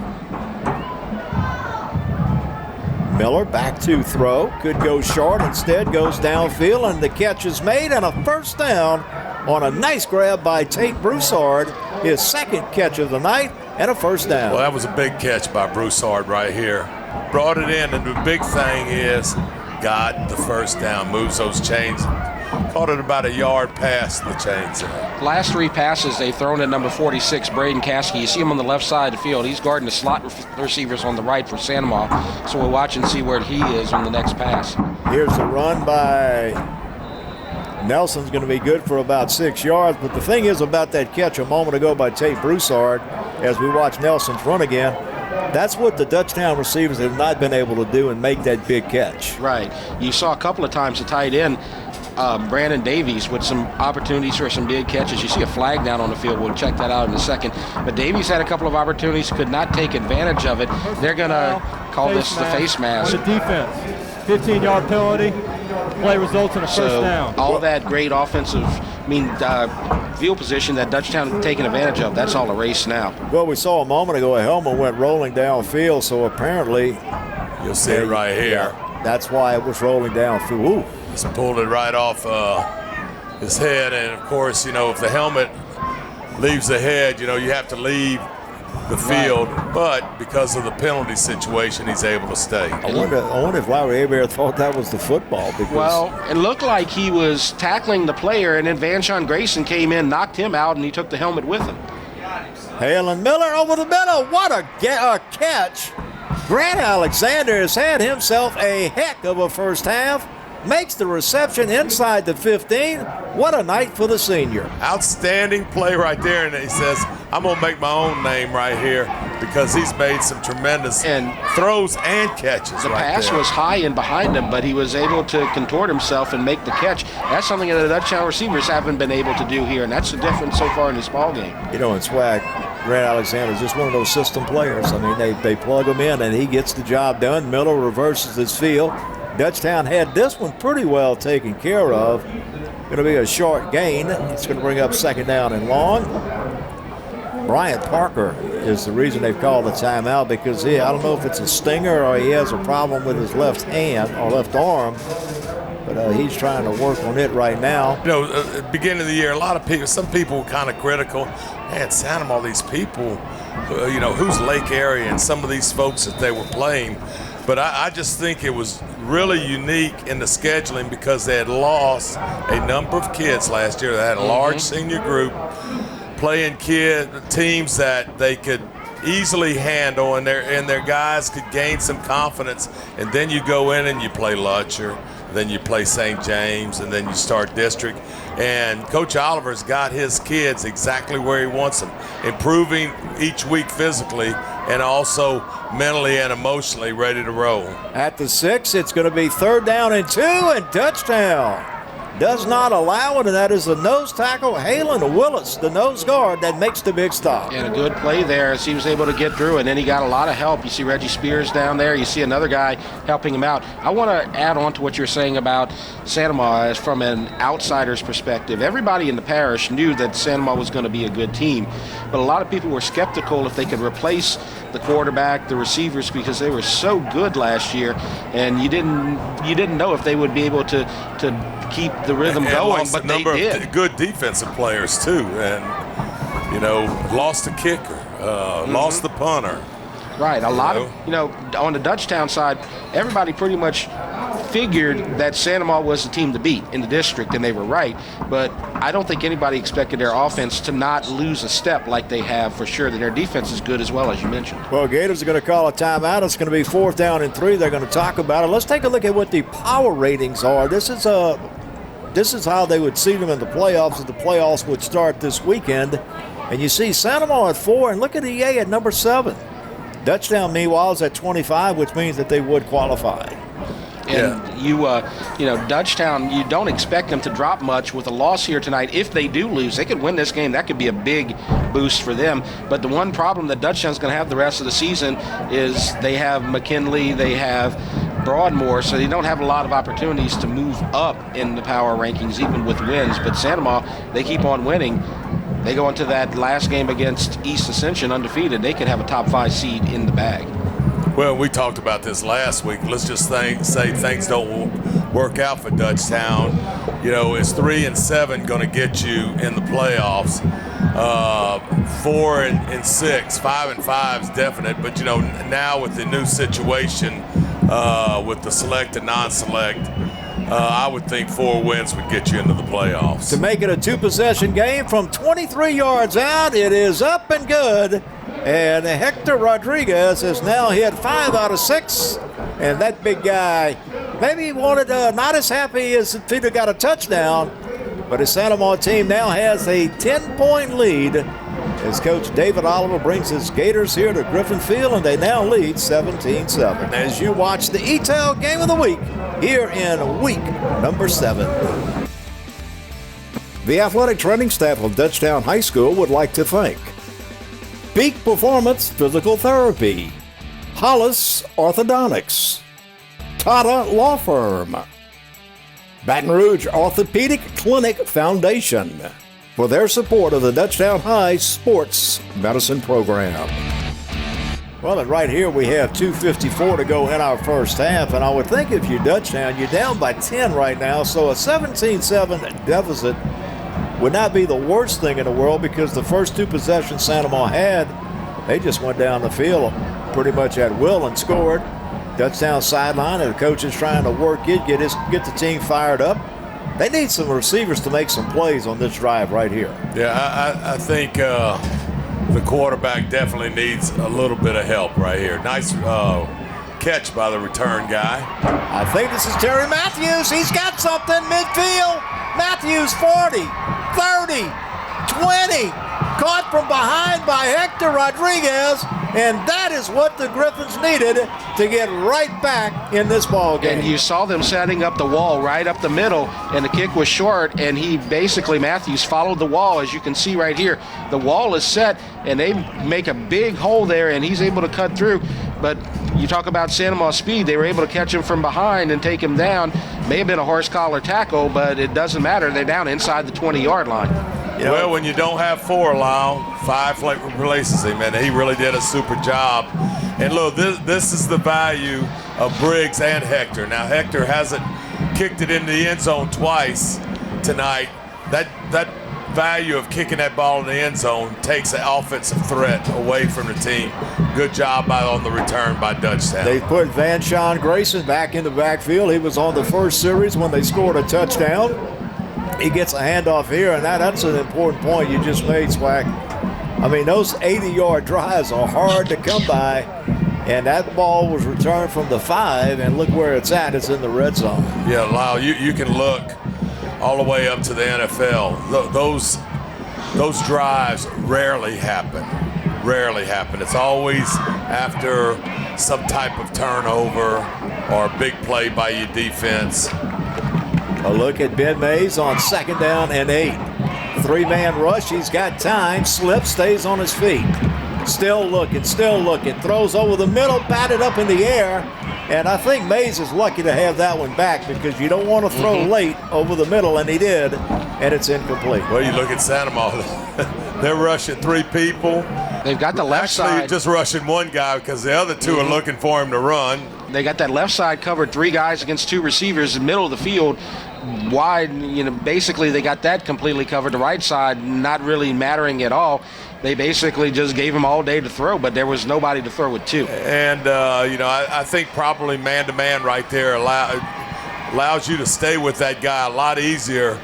Miller back to throw. Could go short. Instead goes downfield, and the catch is made, and a first down on a nice grab by Tate Broussard his second catch of the night and a first down. Well, that was a big catch by Broussard right here. Brought it in, and the big thing is got the first down, moves those chains. Caught it about a yard past the chains. Last 3 passes they've thrown at number 46, Braden Caskey. You see him on the left side of the field. He's guarding the slot receivers on the right for Sandoval. So we'll watch and see where he is on the next pass. Here's the run by Nelson's going to be good for about 6 yards. But the thing is about that catch a moment ago by Tate Broussard, as we watch Nelson's run again, that's what the Dutchtown receivers have not been able to do and make that big catch. Right. You saw a couple of times the tight end, Brandon Davies, with some opportunities for some big catches. You see a flag down on the field. We'll check that out in a second. But Davies had a couple of opportunities, could not take advantage of it. They're going to call this the face mask. For the defense. 15-yard penalty. Play results in a first down. All that great offensive, field position that Dutchtown taking advantage of, that's all erased now. Well, we saw a moment ago a helmet went rolling downfield, so apparently you'll see it right here. Yeah, that's why it was rolling downfield. Ooh. Just pulled it right off his head, and of course, if the helmet leaves the head, you have to leave the field, but because of the penalty situation, he's able to stay. I wonder if Larry Hebert thought that was the football. Because well, it looked like he was tackling the player, and then Vanshawn Grayson came in, knocked him out, and he took the helmet with him. Halen Miller over the middle. What a catch. Grant Alexander has had himself a heck of a first half. Makes the reception inside the 15. What a night for the senior. Outstanding play right there, and he says, I'm going to make my own name right here because he's made some tremendous throws and catches. The pass was high and behind him, but he was able to contort himself and make the catch. That's something that the Dutchtown receivers haven't been able to do here, and that's the difference so far in this ball game. In swag, Grant Alexander is just one of those system players. They plug him in, and he gets the job done. Miller reverses his field. Dutchtown had this one pretty well taken care of. Going to be a short gain. It's going to bring up second down and long. Bryant Parker is the reason they've called the timeout because I don't know if it's a stinger or he has a problem with his left hand or left arm, but he's trying to work on it right now. At the beginning of the year, some people were kind of critical. Man, Sandoval, all these people, who's Lake area and some of these folks that they were playing. But I just think it was really unique in the scheduling because they had lost a number of kids last year. They had a large senior group playing teams that they could easily handle, and their guys could gain some confidence. And then you go in and you play Lutcher, then you play St. James, and then you start district. And Coach Oliver's got his kids exactly where he wants them, improving each week physically and also mentally and emotionally ready to roll. At the 6, it's going to be 3rd down and 2, and Dutchtown does not allow it, and that is the nose tackle, Halen Willis, the nose guard, that makes the big stop. And a good play there as he was able to get through, and then he got a lot of help. You see Reggie Spears down there. You see another guy helping him out. I want to add on to what you're saying about Sandoval from an outsider's perspective. Everybody in the parish knew that Sandoval was going to be a good team, but a lot of people were skeptical if they could replace the quarterback, the receivers, because they were so good last year, and you didn't know if they would be able to keep the rhythm going, but they did. Of good defensive players too, and lost the kicker, lost the punter. Right, a lot of on the Dutchtown side, everybody pretty much figured that Sandoval was the team to beat in the district, and they were right. But I don't think anybody expected their offense to not lose a step like they have for sure. That their defense is good as well, as you mentioned. Well, Gators are going to call a timeout. It's going to be 4th down and 3. They're going to talk about it. Let's take a look at what the power ratings are. This is how they would see them in the playoffs if the playoffs would start this weekend. And you see Sandoval at 4, and look at EA at number 7. Dutchtown, meanwhile, is at 25, which means that they would qualify. And Dutchtown, you don't expect them to drop much with a loss here tonight. If they do lose, they could win this game. That could be a big boost for them. But the one problem that Dutchtown's going to have the rest of the season is they have McKinley, they have Broadmoor, so they don't have a lot of opportunities to move up in the power rankings, even with wins. But Sandoval, they keep on winning. They go into that last game against East Ascension undefeated. They could have a top 5 seed in the bag. Well, we talked about this last week. Let's just say things don't work out for Dutchtown. Is 3-7 going to get you in the playoffs? 4 and 6, 5 and 5 is definite. But now with the new situation with the select and non-select, I would think 4 wins would get you into the playoffs. To make it a 2-possession game from 23 yards out, it is up and good. And Hector Rodriguez has now hit 5 out of 6. And that big guy, maybe he wanted not as happy as if he'd have got a touchdown. But his Santa Maria team now has a 10-point lead as Coach David Oliver brings his Gators here to Griffin Field, and they now lead 17-7. As you watch the Eatel Game of the Week here in week number 7. The athletic training staff of Dutchtown High School would like to thank Peak Performance Physical Therapy, Hollis Orthodontics, Tata Law Firm, Baton Rouge Orthopedic Clinic Foundation for their support of the Dutchtown High Sports Medicine Program. Well, and right here we have 2:54 to go in our first half, and I would think if you're Dutchtown, you're down by 10 right now, so a 17-7 deficit would not be the worst thing in the world, because the first 2 possessions Santa Maria had, they just went down the field pretty much at will and scored. Dutchtown sideline, and the coach is trying to work it, get the team fired up. They need some receivers to make some plays on this drive right here. Yeah, I think the quarterback definitely needs a little bit of help right here. Nice catch by the return guy. I think this is Terry Matthews. He's got something midfield. Matthews 40, 30, 20. Caught from behind by Hector Rodriguez, and that is what the Griffins needed to get right back in this ball game. And you saw them setting up the wall right up the middle, and the kick was short, and Matthews followed the wall, as you can see right here. The wall is set, and they make a big hole there, and he's able to cut through. But you talk about Santa Maria speed, they were able to catch him from behind and take him down. May have been a horse collar tackle, but it doesn't matter. They're down inside the 20-yard line. Well, when you don't have 4, Lyle, 5 replaces him, and he really did a super job. And look, this is the value of Briggs and Hector. Now, Hector hasn't kicked it in the end zone twice tonight. That value of kicking that ball in the end zone takes the offensive threat away from the team. Good job on the return by Dutchtown. They put Van Sean Grayson back in the backfield. He was on the first series when they scored a touchdown. He gets a handoff here, and that's an important point you just made, Swag. I mean, those 80-yard drives are hard to come by, and that ball was returned from the 5, and look where it's at. It's in the red zone. Yeah, Lyle, you can look all the way up to the NFL. Those drives rarely happen. It's always after some type of turnover or a big play by your defense. A look at Ben Mays on 2nd down and 8. 3-man rush. He's got time. Slips, stays on his feet. Still looking. Throws over the middle, batted up in the air. And I think Mays is lucky to have that one back, because you don't want to throw late over the middle, and he did, and it's incomplete. Well, you look at Santa Maria. They're rushing 3 people. They've got the left side. Just rushing 1 guy because the other 2 are looking for him to run. They got that left side covered, 3 guys against 2 receivers in the middle of the field. Wide, basically they got that completely covered. The right side not really mattering at all. They basically just gave him all day to throw, but there was nobody to throw it to. And, I think probably man-to-man right there allows you to stay with that guy a lot easier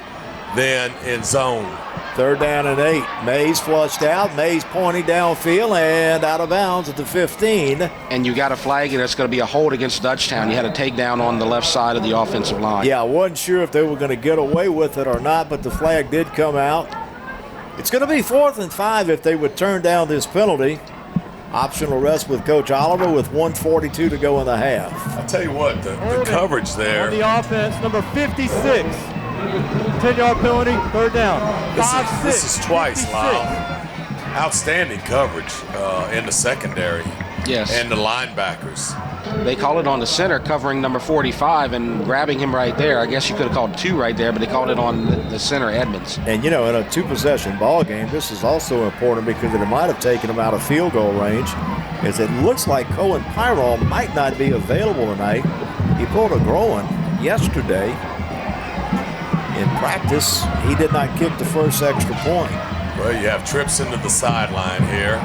than in zone. 3rd down and 8. Mays flushed out. Mays pointing downfield and out of bounds at the 15. And you got a flag, and it's going to be a hold against Dutchtown. You had a takedown on the left side of the offensive line. Yeah, I wasn't sure if they were going to get away with it or not, but the flag did come out. It's going to be 4th and 5 if they would turn down this penalty. Optional rest with Coach Oliver with 1:42 to go in the half. I'll tell you what, the coverage there. On the offense, number 56. 10-yard penalty, 3rd down. This is twice, Lyle. Outstanding coverage in the secondary. Yes. And the linebackers. They call it on the center, covering number 45 and grabbing him right there. I guess you could have called 2 right there, but they called it on the center, Edmonds. And, in a 2-possession ball game, this is also important because it might have taken him out of field goal range, as it looks like Cohen Pyron might not be available tonight. He pulled a groin yesterday. In practice, he did not kick the first extra point. Well, you have trips into the sideline here.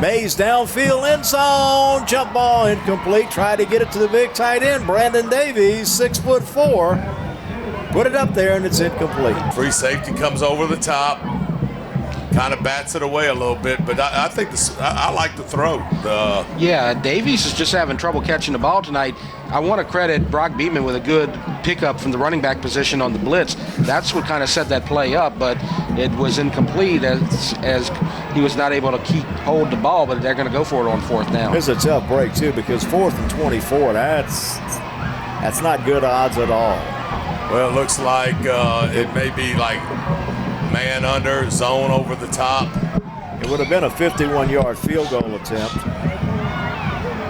Mays downfield end zone. Jump ball incomplete. Tried to get it to the big tight end, Brandon Davies, 6'4". Put it up there, and it's incomplete. Free safety comes over the top. Kind of bats it away a little bit, but I think I like the throw. Yeah, Davies is just having trouble catching the ball tonight. I want to credit Brock Beeman with a good pickup from the running back position on the blitz. That's what kind of set that play up, but it was incomplete as he was not able to hold the ball, but they're going to go for it on 4th down. It's a tough break, too, because 4th and 24, that's not good odds at all. Well, it looks like it may be like man under, zone over the top. It would have been a 51-yard field goal attempt.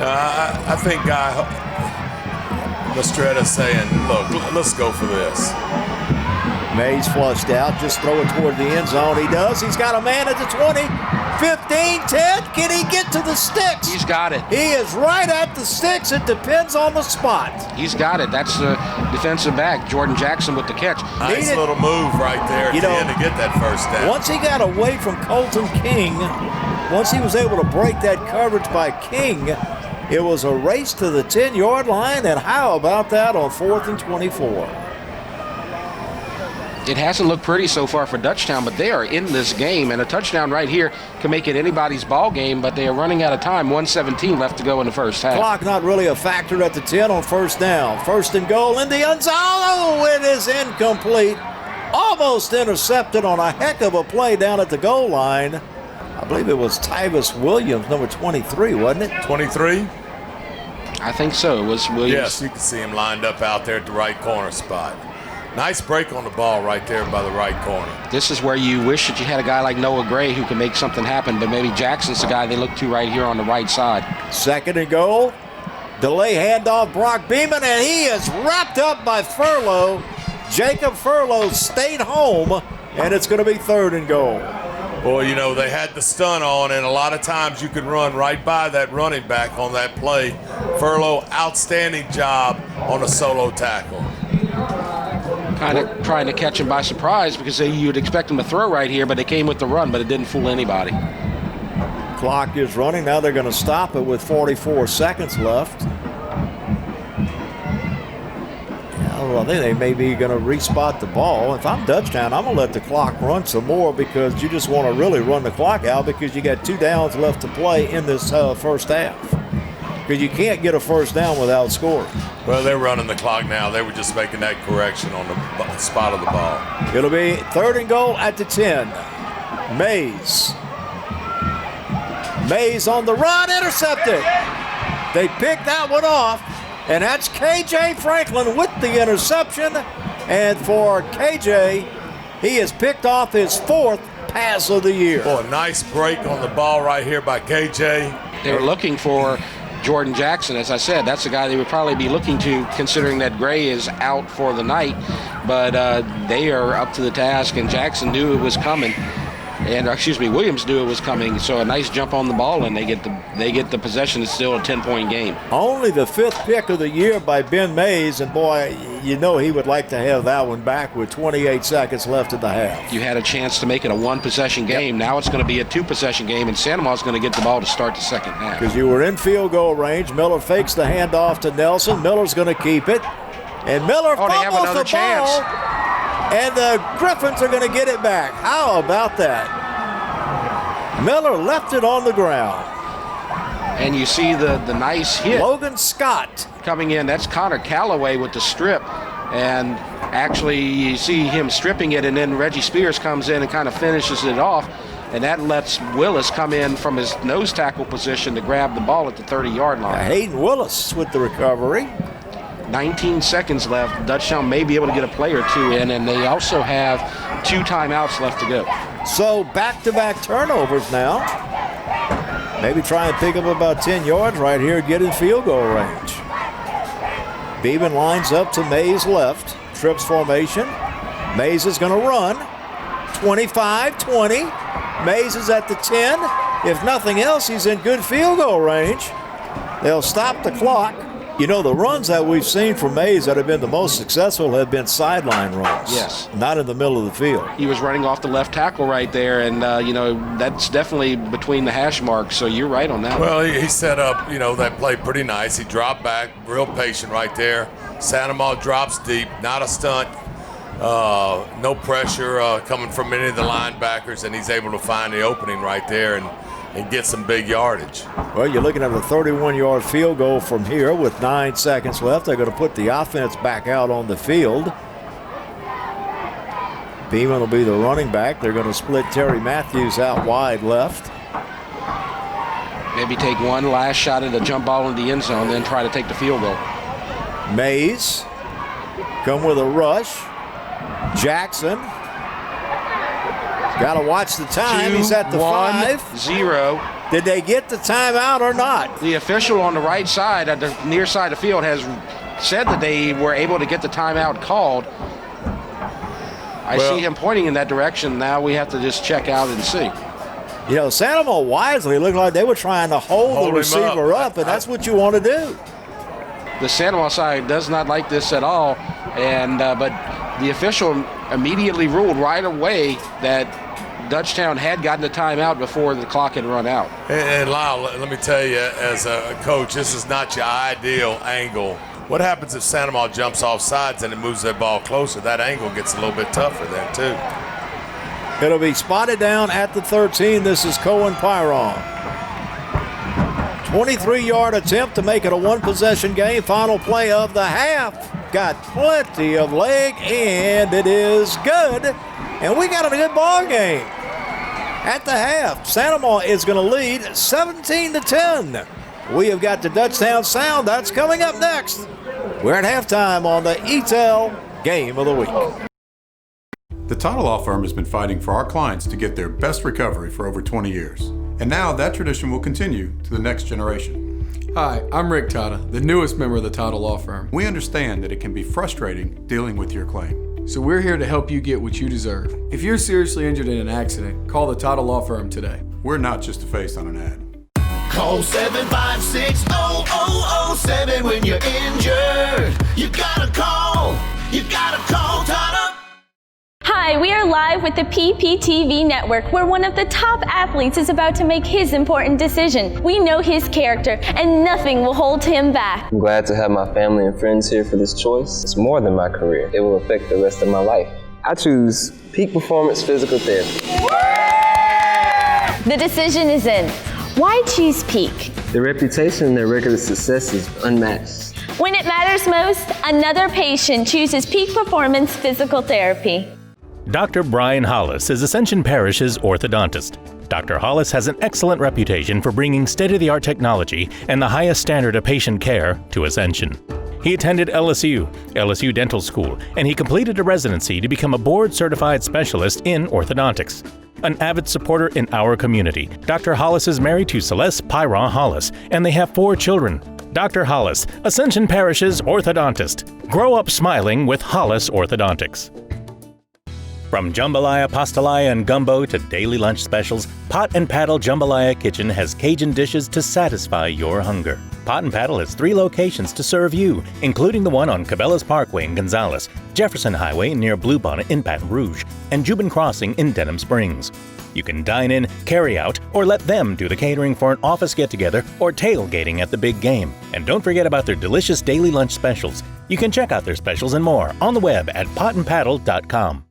I think Mistretta saying, look, let's go for this. Mays flushed out, just throw it toward the end zone. He does. He's got a man at the 20, 15, 10. Can he get to the sticks? He's got it. He is right at the sticks. It depends on the spot. He's got it. That's the defensive back, Jordan Jackson, with the catch. Nice little move right there at the end to get that first down. Once he got away from Colton King, once he was able to break that coverage by King, it was a race to the 10-yard line, and how about that on 4th and 24? It hasn't looked pretty so far for Dutchtown, but they are in this game, and a touchdown right here can make it anybody's ball game, but they are running out of time. 1:17 left to go in the first half. Clock not really a factor at the 10 on 1st down. 1st and goal in the end zone. Oh, it is incomplete. Almost intercepted on a heck of a play down at the goal line. I believe it was Tyvis Williams, number 23, wasn't it? 23? I think so. It was Williams. Yes, you can see him lined up out there at the right corner spot. Nice break on the ball right there by the right corner. This is where you wish that you had a guy like Noah Gray who can make something happen, but maybe Jackson's the guy they look to right here on the right side. 2nd and goal. Delay handoff, Brock Beeman, and he is wrapped up by Furlow. Jacob Furlow stayed home, and it's going to be 3rd and goal. Boy, you know, they had the stun on, and a lot of times you could run right by that running back on that play. Furlow, outstanding job on a solo tackle. Kind of trying to catch him by surprise because you'd expect him to throw right here, but they came with the run, but it didn't fool anybody. Clock is running. Now they're going to stop it with 44 seconds left. I think they may be going to respot the ball. If I'm Dutchtown, I'm going to let the clock run some more because you just want to really run the clock out because you got 2 downs left to play in this first half. Because you can't get a 1st down without scoring. Well, they're running the clock now. They were just making that correction on the spot of the ball. It'll be 3rd and goal at the 10. Mays. Mays on the run, intercepted. They picked that one off, and that's KJ Franklin with the interception. And for KJ, he has picked off his 4th pass of the year. Boy, nice break on the ball right here by KJ. They were looking for Jordan Jackson. As I said, that's the guy they would probably be looking to, considering that Gray is out for the night. But they are up to the task, and Jackson knew it was coming. And Williams knew it was coming. So a nice jump on the ball, and they get the possession. It's still a 10-point game. Only the 5th pick of the year by Ben Mays, and boy, you know he would like to have that one back with 28 seconds left in the half. You had a chance to make it a 1-possession game. Yep. Now it's going to be a 2-possession game, and Santa Ma's going to get the ball to start the second half. Because you were in field goal range. Miller fakes the handoff to Nelson. Miller's going to keep it, and Miller fumbles the ball. And the Griffins are going to get it back. How about that? Miller left it on the ground. And you see the nice hit. Logan Scott coming in. That's Connor Calloway with the strip. And actually you see him stripping it, and then Reggie Spears comes in and kind of finishes it off. And that lets Willis come in from his nose tackle position to grab the ball at the 30-yard line. Hayden Willis with the recovery. 19 seconds left. Dutchtown may be able to get a play or 2 in, and they also have 2 timeouts left to go. So back-to-back turnovers now. Maybe try and pick up about 10 yards right here, get in field goal range. Beeman lines up to Mays left. Trips formation. Mays is going to run. 25-20. Mays is at the 10. If nothing else, he's in good field goal range. They'll stop the clock. You know, the runs that we've seen from Mays that have been the most successful have been sideline runs. Yes. Not in the middle of the field. He was running off the left tackle right there, and, that's definitely between the hash marks, so you're right on that one. Well, he set up, that play pretty nice. He dropped back, real patient right there. Sandoval drops deep, not a stunt. No pressure coming from any of the linebackers, and he's able to find the opening right there and get some big yardage. Well, you're looking at a 31-yard field goal from here with 9 seconds left. They're going to put the offense back out on the field. Beeman will be the running back. They're going to split Terry Matthews out wide left. Maybe take one last shot at a jump ball in the end zone, then try to take the field goal. Mays come with a rush. Jackson. Got to watch the time. He's at the 5-0. Did they get the timeout or not? The official on the right side at the near side of the field has said that they were able to get the timeout called. I see him pointing in that direction. Now we have to just check out and see. Sandoval wisely looked like they were trying to hold the receiver up, and that's what you want to do. The Sandoval side does not like this at all, and but the official immediately ruled right away that Dutchtown had gotten the timeout before the clock had run out. And Lyle, let me tell you, as a coach, this is not your ideal angle. What happens if Sandoval jumps off sides and it moves that ball closer? That angle gets a little bit tougher there, too. It'll be spotted down at the 13. This is Cohen Pyron. 23-yard attempt to make it a one-possession game. Final play of the half. Got plenty of leg, and it is good. And we got a good ball game at the half. Sandoval is going to lead 17-10. We have got the Dutchtown Sound. That's coming up next. We're at halftime on the Eatel Game of the Week. The title law firm has been fighting for our clients to get their best recovery for over 20 years. And now that tradition will continue to the next generation. Hi, I'm Rick Tata, the newest member of the title law firm. We understand that it can be frustrating dealing with your claim. So we're here to help you get what you deserve. If you're seriously injured in an accident, call the title law firm today. We're not just a face on an ad. Call 756-0007 when you're injured. You gotta call Tata. Hi, we are live with the PPTV network, where one of the top athletes is about to make his important decision. We know his character, and nothing will hold him back. I'm glad to have my family and friends here for this choice. It's more than my career. It will affect the rest of my life. I choose Peak Performance Physical Therapy. The decision is in. Why choose Peak? Their reputation and their record of success is unmatched. When it matters most, another patient chooses Peak Performance Physical Therapy. Dr. Brian Hollis is Ascension Parish's orthodontist. Dr. Hollis has an excellent reputation for bringing state-of-the-art technology and the highest standard of patient care to Ascension. He attended LSU Dental School, and he completed a residency to become a board-certified specialist in orthodontics. An avid supporter in our community, Dr. Hollis is married to Celeste Pyron Hollis, and they have 4 children. Dr. Hollis, Ascension Parish's orthodontist. Grow up smiling with Hollis Orthodontics. From jambalaya, pastalaya, and gumbo to daily lunch specials, Pot and Paddle Jambalaya Kitchen has Cajun dishes to satisfy your hunger. Pot and Paddle has 3 locations to serve you, including the one on Cabela's Parkway in Gonzales, Jefferson Highway near Bluebonnet in Baton Rouge, and Jubin Crossing in Denham Springs. You can dine in, carry out, or let them do the catering for an office get-together or tailgating at the big game. And don't forget about their delicious daily lunch specials. You can check out their specials and more on the web at potandpaddle.com.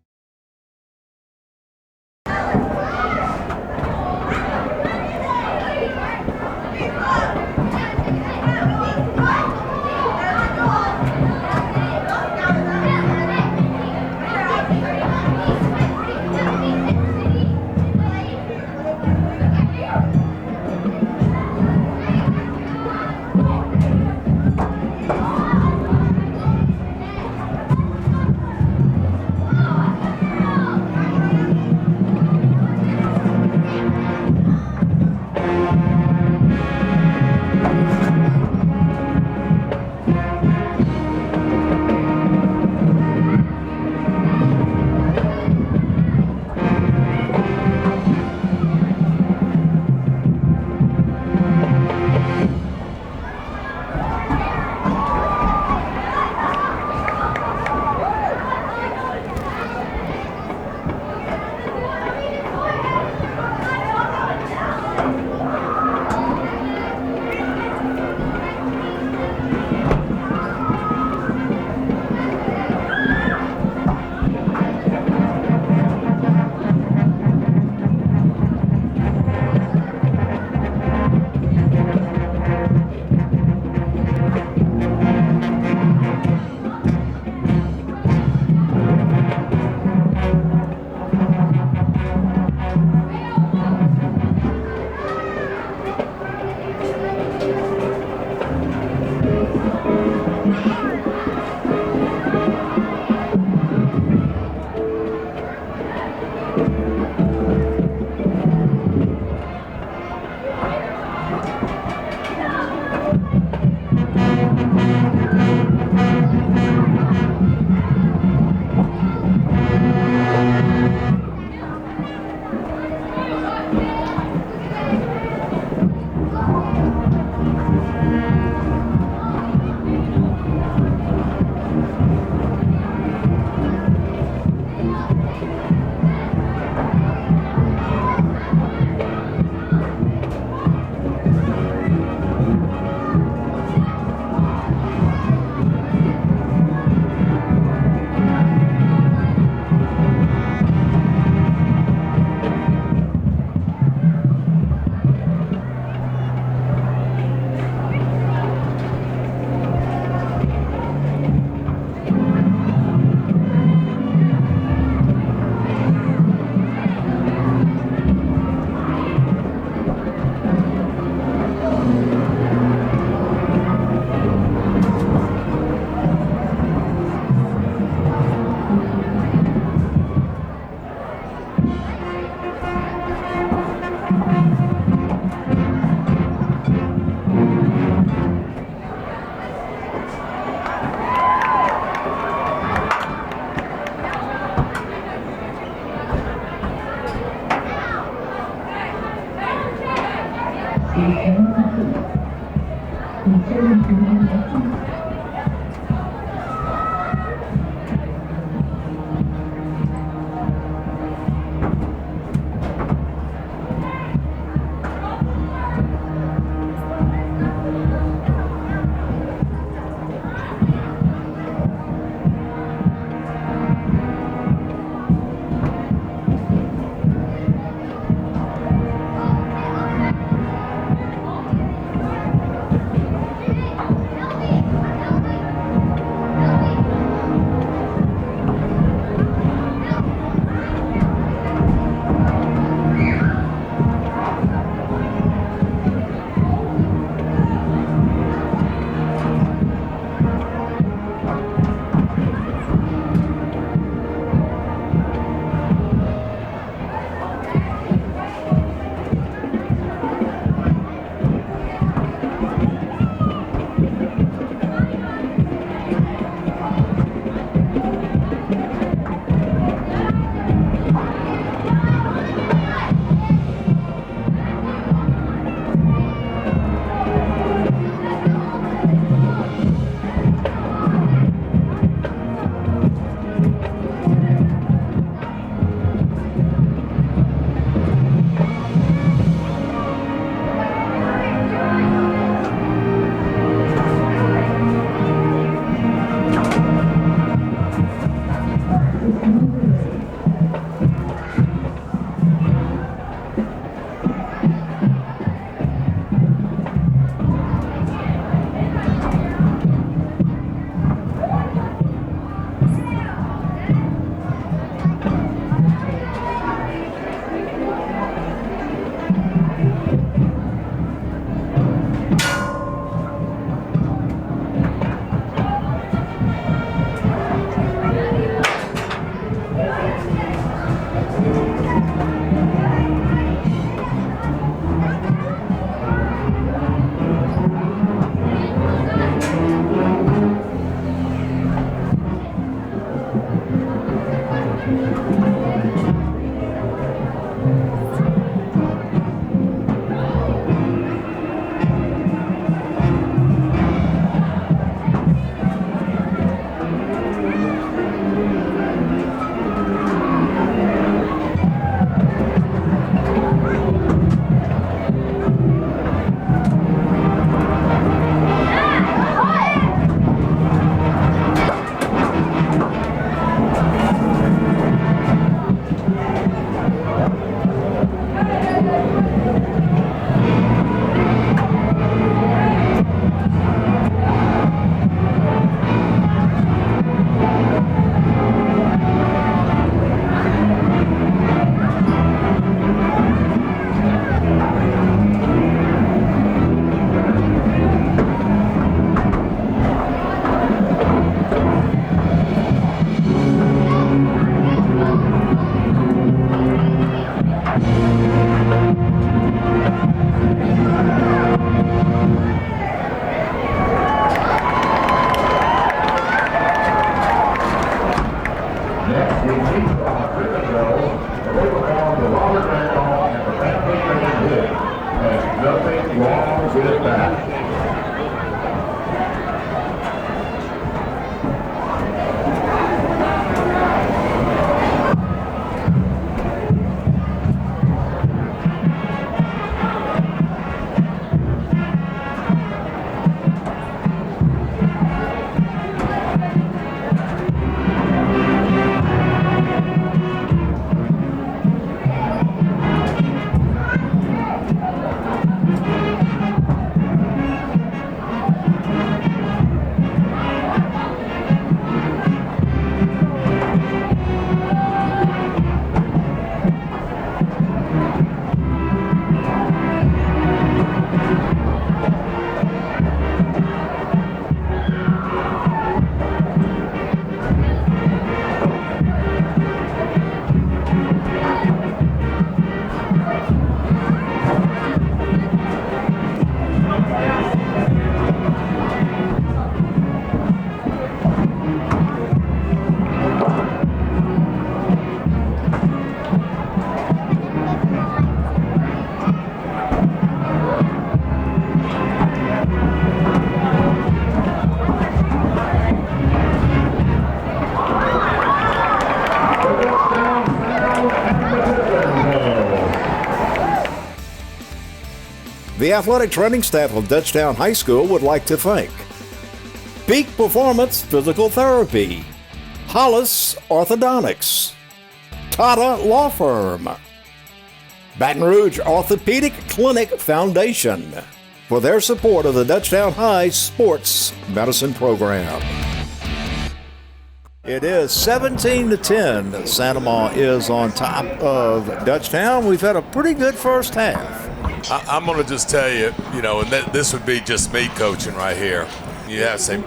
the athletic training staff of Dutchtown High School would like to thank Peak Performance Physical Therapy, Hollis Orthodontics, Sta Dths Law Firm, Baton Rouge Orthopedic Clinic Foundation for their support of the Dutchtown High Sports Medicine Program. It is 17-10. Santa Ma is on top of Dutchtown. We've had a pretty good first half. I'm going to just tell you, and this would be just me coaching right here. You have to say,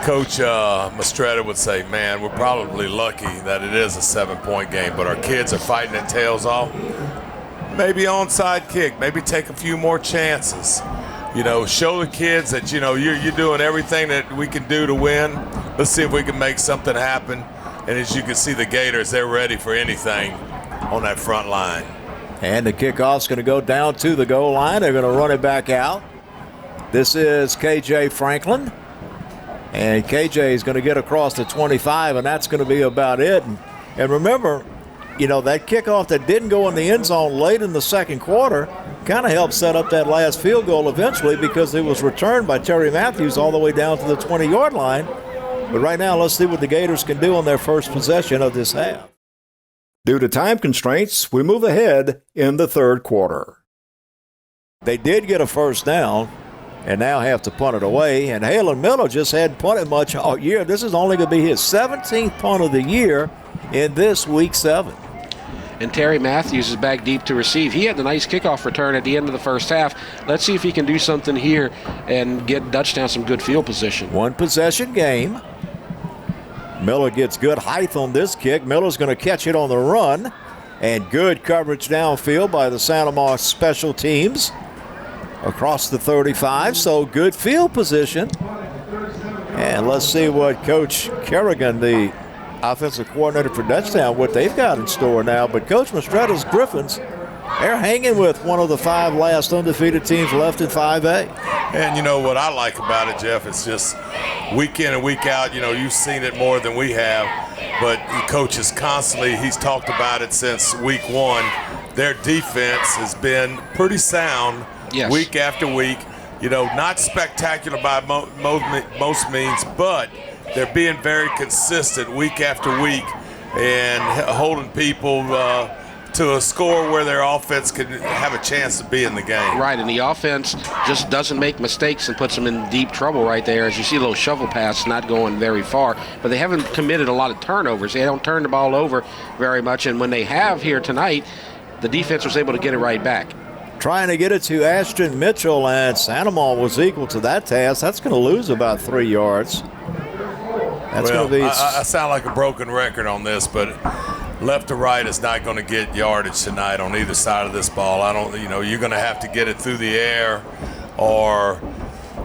Coach Mastretta would say, man, we're probably lucky that it is a 7-point game, but our kids are fighting their tails off. Maybe onside kick, maybe take a few more chances. Show the kids that, you're doing everything that we can do to win. Let's see if we can make something happen. And as you can see, the Gators, they're ready for anything on that front line. And the kickoff's going to go down to the goal line. They're going to run it back out. This is KJ Franklin. And KJ is going to get across the 25, and that's going to be about it. And remember, that kickoff that didn't go in the end zone late in the second quarter kind of helped set up that last field goal eventually because it was returned by Terry Matthews all the way down to the 20-yard line. But right now, let's see what the Gators can do on their first possession of this half. Due to time constraints, we move ahead in the third quarter. They did get a first down and now have to punt it away. And Halen Miller just hadn't punted much all year. This is only going to be his 17th punt of the year in this Week 7. And Terry Matthews is back deep to receive. He had the nice kickoff return at the end of the first half. Let's see if he can do something here and get Dutchtown some good field position. One possession game. Miller gets good height on this kick. Miller's going to catch it on the run. And good coverage downfield by the Santa Ma special teams across the 35. So good field position. And let's see what Coach Kerrigan, the offensive coordinator for Dutchtown, what they've got in store now. But Coach Mastretta's Griffins, they're hanging with one of the 5 last undefeated teams left in 5A. And what I like about it, Jeff, it's just week in and week out, you've seen it more than we have, but the coach is constantly, he's talked about it since week 1. Their defense has been pretty sound week after week. Not spectacular by most means, but they're being very consistent week after week and holding people to a score where their offense could have a chance to be in the game. Right, and the offense just doesn't make mistakes and puts them in deep trouble right there. As you see, a little shovel pass not going very far, but they haven't committed a lot of turnovers. They don't turn the ball over very much, and when they have here tonight, the defense was able to get it right back. Trying to get it to Ashton Mitchell, and Santa Ma was equal to that task. That's going to lose about 3 yards. That's going to be. I sound like a broken record on this, but left to right is not going to get yardage tonight on either side of this ball. You're going to have to get it through the air or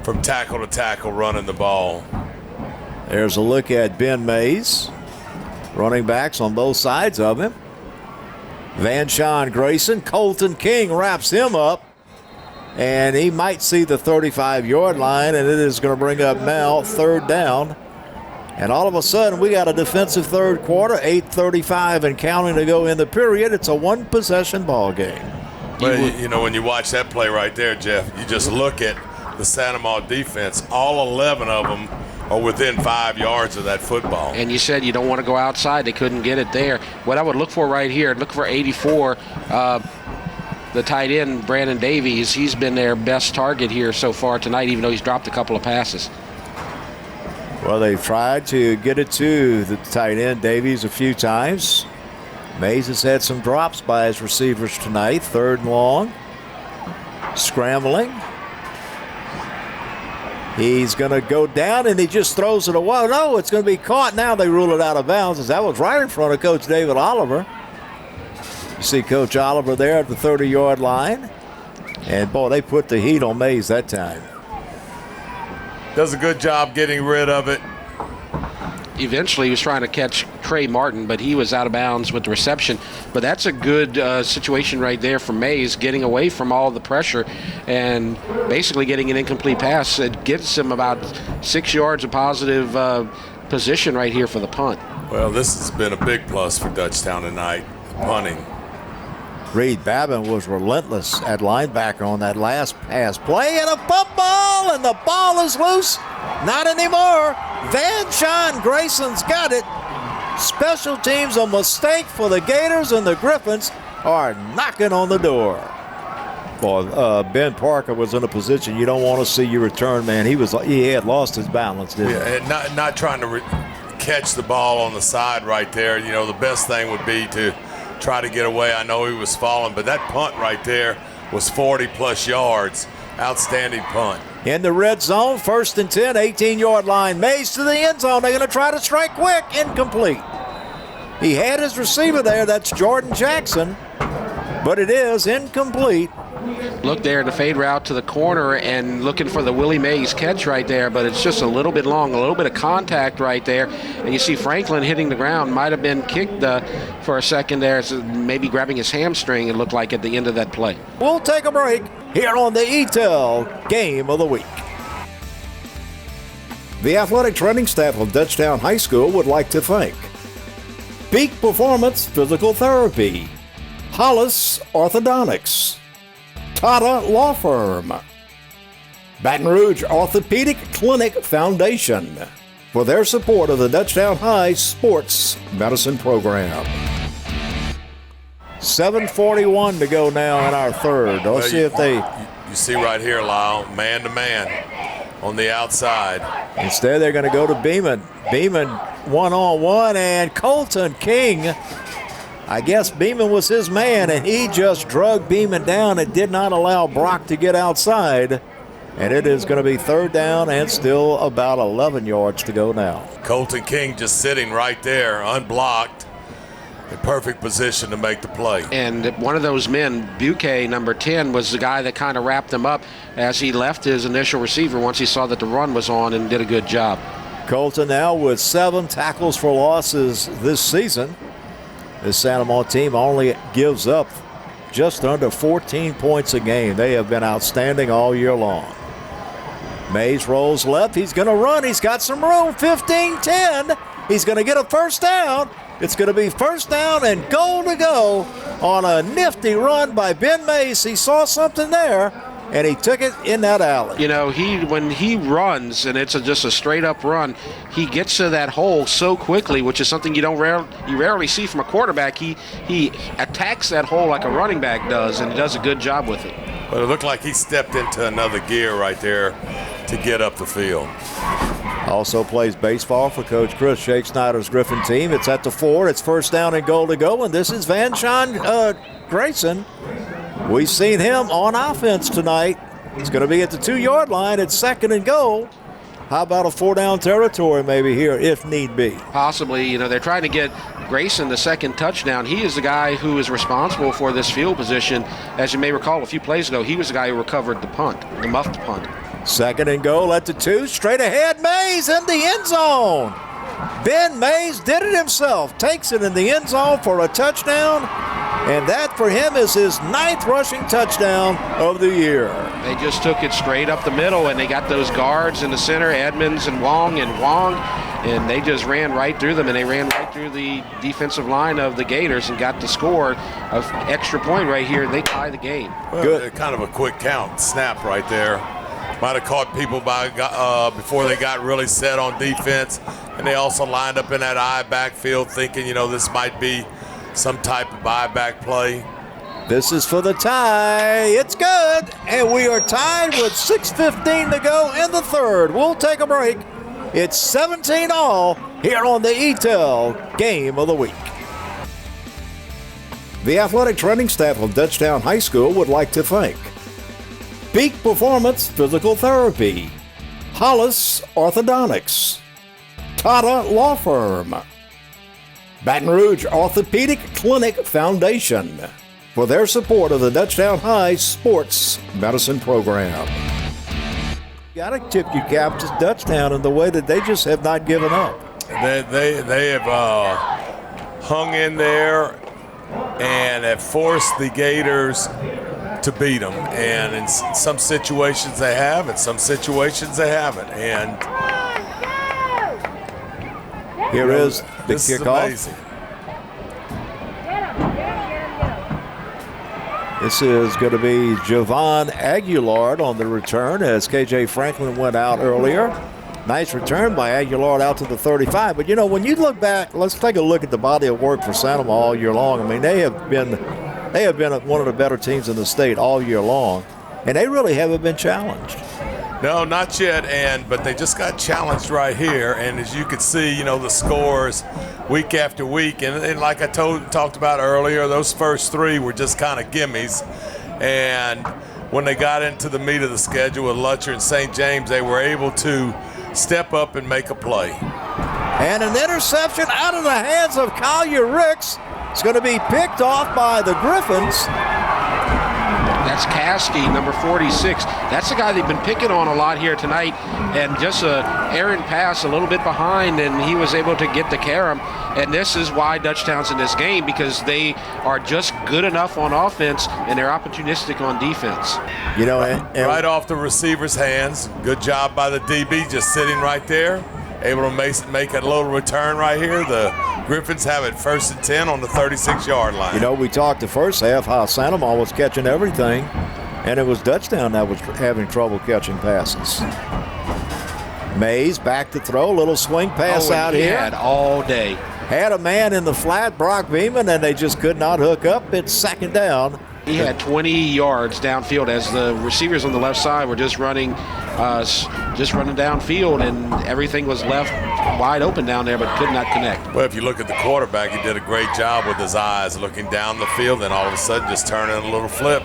from tackle to tackle running the ball. There's a look at Ben Mays. Running backs on both sides of him. Van Sean Grayson. Colton King wraps him up. And he might see the 35-yard line, and it is going to bring up now third down. And all of a sudden, we got a defensive third quarter, 8:35 and counting to go in the period. It's a one-possession ball game. Well, when you watch that play right there, Jeff, you just look at the Santa Ma defense. All 11 of them are within 5 yards of that football. And you said you don't want to go outside. They couldn't get it there. What I would look for right here, look for 84, the tight end, Brandon Davies. He's been their best target here so far tonight, even though he's dropped a couple of passes. Well, they've tried to get it to the tight end, Davies, a few times. Mays has had some drops by his receivers tonight. 3rd and long. Scrambling. He's going to go down, and he just throws it away. No, it's going to be caught. Now they rule it out of bounds, as that was right in front of Coach David Oliver. You see Coach Oliver there at the 30-yard line. And, boy, they put the heat on Mays that time. Does a good job getting rid of it. Eventually, he was trying to catch Trey Martin, but he was out of bounds with the reception. But that's a good situation right there for Mays, getting away from all the pressure and basically getting an incomplete pass. It gives him about 6 yards of positive position right here for the punt. Well, this has been a big plus for Dutchtown tonight, punting. Reed Babin was relentless at linebacker on that last pass play, and a pump ball, and the ball is loose. Not anymore. Van Sean Grayson's got it. Special teams, a mistake for the Gators, and the Griffins are knocking on the door. Boy, Ben Parker was in a position you don't want to see you return, man. He had lost his balance, didn't he? Yeah, and not trying to catch the ball on the side right there. You know, the best thing would be to try to get away. I know he was falling, but that punt right there was 40-plus yards. Outstanding punt. In the red zone, 1st and 10, 18-yard line. Mays to the end zone. They're going to try to strike quick. Incomplete. He had his receiver there. That's Jordan Jackson, but it is incomplete. Look there, the fade route to the corner and looking for the Willie Mays catch right there, but it's just a little bit long, a little bit of contact right there. And you see Franklin hitting the ground. Might have been kicked for a second there, so maybe grabbing his hamstring, it looked like at the end of that play. We'll take a break here on the Eatel Game of the Week. The athletic training staff of Dutchtown High School would like to thank Peak Performance Physical Therapy, Hollis Orthodontics, Tata Law Firm, Baton Rouge Orthopedic Clinic Foundation for their support of the Dutchtown High Sports Medicine Program. 7:41 to go now in our third. Let's see if they... You see right here, Lyle, man-to-man on the outside. Instead, they're going to go to Beeman. Beeman one-on-one, and Colton King... I guess Beeman was his man, and he just drug Beeman down and did not allow Brock to get outside. And it is going to be 3rd down and still about 11 yards to go now. Colton King just sitting right there, unblocked, in perfect position to make the play. And one of those men, Buque, number 10, was the guy that kind of wrapped him up as he left his initial receiver once he saw that the run was on and did a good job. Colton now with 7 tackles for losses this season. This Santa Monica team only gives up just under 14 points a game. They have been outstanding all year long. Mays rolls left. He's going to run. He's got some room. 15-10. He's going to get a 1st down. It's going to be 1st down and goal to go on a nifty run by Ben Mays. He saw something there, and he took it in that alley. You know, when he runs, and it's just a straight-up run, he gets to that hole so quickly, which is something you rarely see from a quarterback. He attacks that hole like a running back does, and he does a good job with it. But it looked like he stepped into another gear right there to get up the field. Also plays baseball for Coach Chris Shake Snyder's Griffin team. It's at the 4. It's 1st down and goal to go, and this is Van Sean Grayson. We've seen him on offense tonight. He's going to be at the 2-yard line at 2nd and goal. How about a 4-down territory maybe here if need be? Possibly. You know, they're trying to get Grayson the 2nd touchdown. He is the guy who is responsible for this field position. As you may recall, a few plays ago, he was the guy who recovered the punt, the muffed punt. 2nd and goal at the 2. Straight ahead, Mays in the end zone. Ben Mays did it himself. Takes it in the end zone for a touchdown. And that for him is his 9th rushing touchdown of the year. They just took it straight up the middle, and they got those guards in the center, Edmonds and Wong, and they just ran right through them, and they ran right through the defensive line of the Gators and got the score of extra point right here. They tie the game. Well, good. Kind of a quick count snap right there. Might have caught people before they got really set on defense, and they also lined up in that eye backfield thinking, you know, this might be some type of buyback play. This is for the tie. It's good. And we are tied with 6:15 to go in the 3rd. We'll take a break. It's 17-all here on the Eatel Game of the Week. The athletic training staff of Dutchtown High School would like to thank Peak Performance Physical Therapy, Hollis Orthodontics, Tata Law Firm, Baton Rouge Orthopedic Clinic Foundation for their support of the Dutchtown High Sports Medicine Program. Got to tip your cap to Dutchtown in the way that they just have not given up. They have hung in there and have forced the Gators to beat them. And in some situations they have, in some situations they haven't. And here is the kickoff. Is amazing. This is going to be Javon Aguilar on the return as KJ Franklin went out earlier. Nice return by Aguilar out to the 35. But, you know, when you look back, let's take a look at the body of work for Santa Maria all year long. I mean, they have been one of the better teams in the state all year long, and they really haven't been challenged. No, not yet, but they just got challenged right here. And as you can see, you know, the scores week after week. And like I talked about earlier, those first three were just kind of gimmies. And when they got into the meat of the schedule with Lutcher and St. James, they were able to step up and make a play. And an interception out of the hands of Collier Ricks. It's going to be picked off by the Griffins. That's Caskey, number 46. That's the guy they've been picking on a lot here tonight. And just an errant pass a little bit behind, and he was able to get to Karam. And this is why Dutchtown's in this game, because they are just good enough on offense and they're opportunistic on defense. You know, right off the receiver's hands. Good job by the DB just sitting right there. Able to make a little return right here. The Griffins have it 1st and 10 on the 36-yard line. You know, we talked the first half how Santa Maria was catching everything, and it was Dutchtown that was having trouble catching passes. Mays back to throw, little swing pass out here. Had all day. Had a man in the flat, Brock Beeman, and they just could not hook up. It's 2nd down. He had 20 yards downfield as the receivers on the left side were just running downfield, and everything was left wide open down there, but could not connect. Well, if you look at the quarterback, he did a great job with his eyes looking down the field, and all of a sudden just turning a little flip.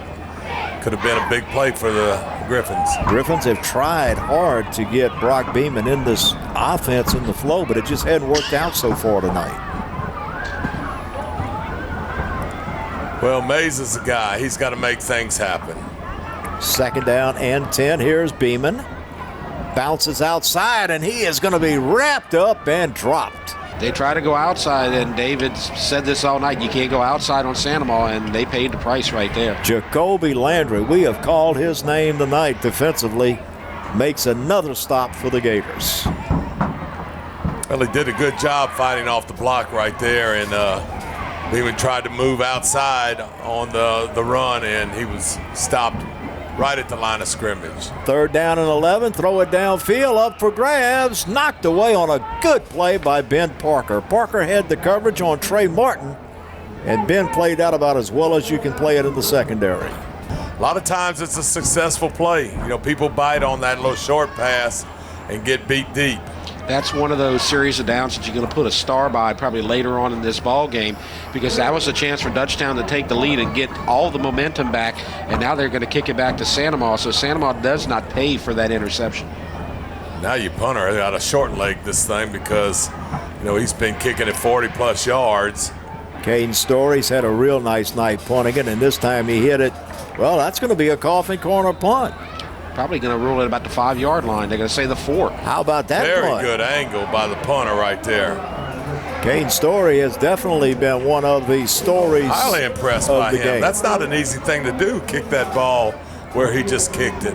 Could have been a big play for the Griffins. Griffins have tried hard to get Brock Beeman in this offense in the flow, but it just hadn't worked out so far tonight. Well, Mays is the guy. He's got to make things happen. 2nd down and 10. Here's Beeman. Bounces outside, and he is going to be wrapped up and dropped. They try to go outside, and David said this all night. You can't go outside on Santa Maria, and they paid the price right there. Jacoby Landry, we have called his name tonight defensively, makes another stop for the Gators. Well, he did a good job fighting off the block right there, and Beeman tried to move outside on the run, and he was stopped right at the line of scrimmage. 3rd down and 11. Throw it downfield, up for grabs. Knocked away on a good play by Ben Parker. Parker had the coverage on Trey Martin, and Ben played that about as well as you can play it in the secondary. A lot of times it's a successful play. You know, people bite on that little short pass and get beat deep. That's one of those series of downs that you're going to put a star by probably later on in this ball game, because that was a chance for Dutchtown to take the lead and get all the momentum back, and now they're going to kick it back to Santa Maria, so Santa Maria does not pay for that interception. Now you punter got to short leg this thing because, you know, he's been kicking it 40-plus yards. Caden Story's had a real nice night punting it, and this time he hit it. Well, that's going to be a coffin corner punt. Probably going to rule it about the 5-yard line. They're going to say the 4. How about that Very punt? good angle by the punter right there. Caden Story has definitely been one of the stories. Highly impressed by him. Game. That's not an easy thing to do, kick that ball where he just kicked it.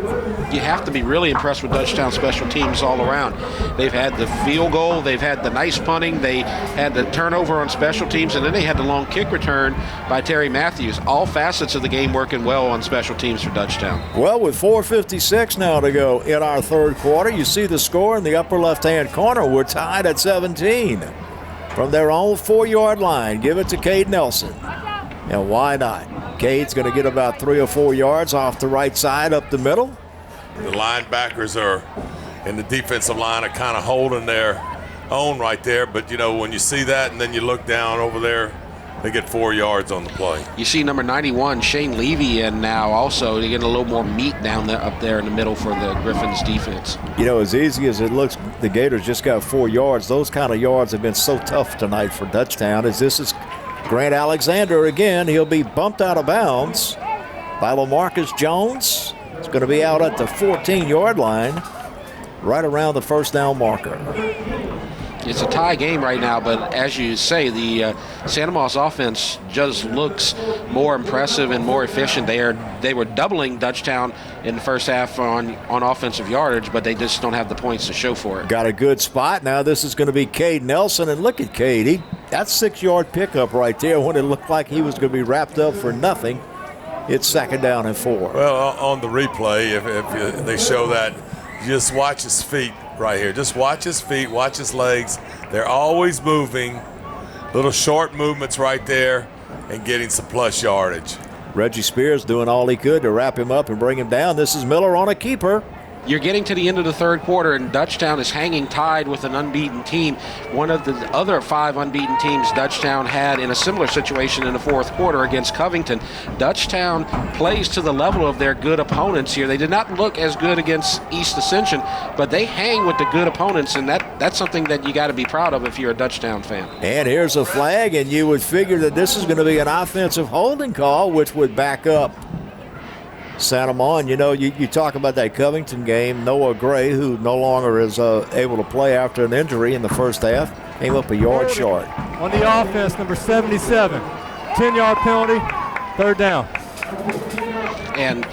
You have to be really impressed with Dutchtown special teams all around. They've had the field goal, they've had the nice punting, they had the turnover on special teams, and then they had the long kick return by Terry Matthews. All facets of the game working well on special teams for Dutchtown. Well, with 4:56 now to go in our 3rd quarter, you see the score in the upper left-hand corner. We're tied at 17. From their own 4-yard line, give it to Cade Nelson. And why not? Cade's going to get about 3 or 4 yards off the right side up the middle. The linebackers and the defensive line are kind of holding their own right there. But, you know, when you see that and then you look down over there, they get 4 yards on the play. You see number 91, Shane Levy, in now also. They get a little more meat down there, up there in the middle for the Griffins defense. You know, as easy as it looks, the Gators just got 4 yards. Those kind of yards have been so tough tonight for Dutchtown, as this is Grant Alexander again. He'll be bumped out of bounds by LaMarcus Jones. It's going to be out at the 14-yard line, right around the 1st down marker. It's a tie game right now, but as you say, the Santa Maria's offense just looks more impressive and more efficient. They were doubling Dutchtown in the first half on offensive yardage, but they just don't have the points to show for it. Got a good spot. Now this is going to be Cade Nelson, and look at Cade. That's 6-yard pickup right there when it looked like he was going to be wrapped up for nothing. It's 2nd down and 4. Well, on the replay, if they show that, just watch his feet right here. Just watch his feet, watch his legs. They're always moving. Little short movements right there and getting some plus yardage. Reggie Spears doing all he could to wrap him up and bring him down. This is Miller on a keeper. You're getting to the end of the third quarter, and Dutchtown is hanging tied with an unbeaten team. One of the other 5 unbeaten teams Dutchtown had in a similar situation in the fourth quarter against Covington. Dutchtown plays to the level of their good opponents here. They did not look as good against East Ascension, but they hang with the good opponents, and that's something that you got to be proud of if you're a Dutchtown fan. And here's a flag, and you would figure that this is going to be an offensive holding call, which would back up Santa Mon. You know, you talk about that Covington game. Noah Gray, who no longer is able to play after an injury in the first half, came up a yard short. On the offense, number 77. 10-yard penalty, 3rd down. And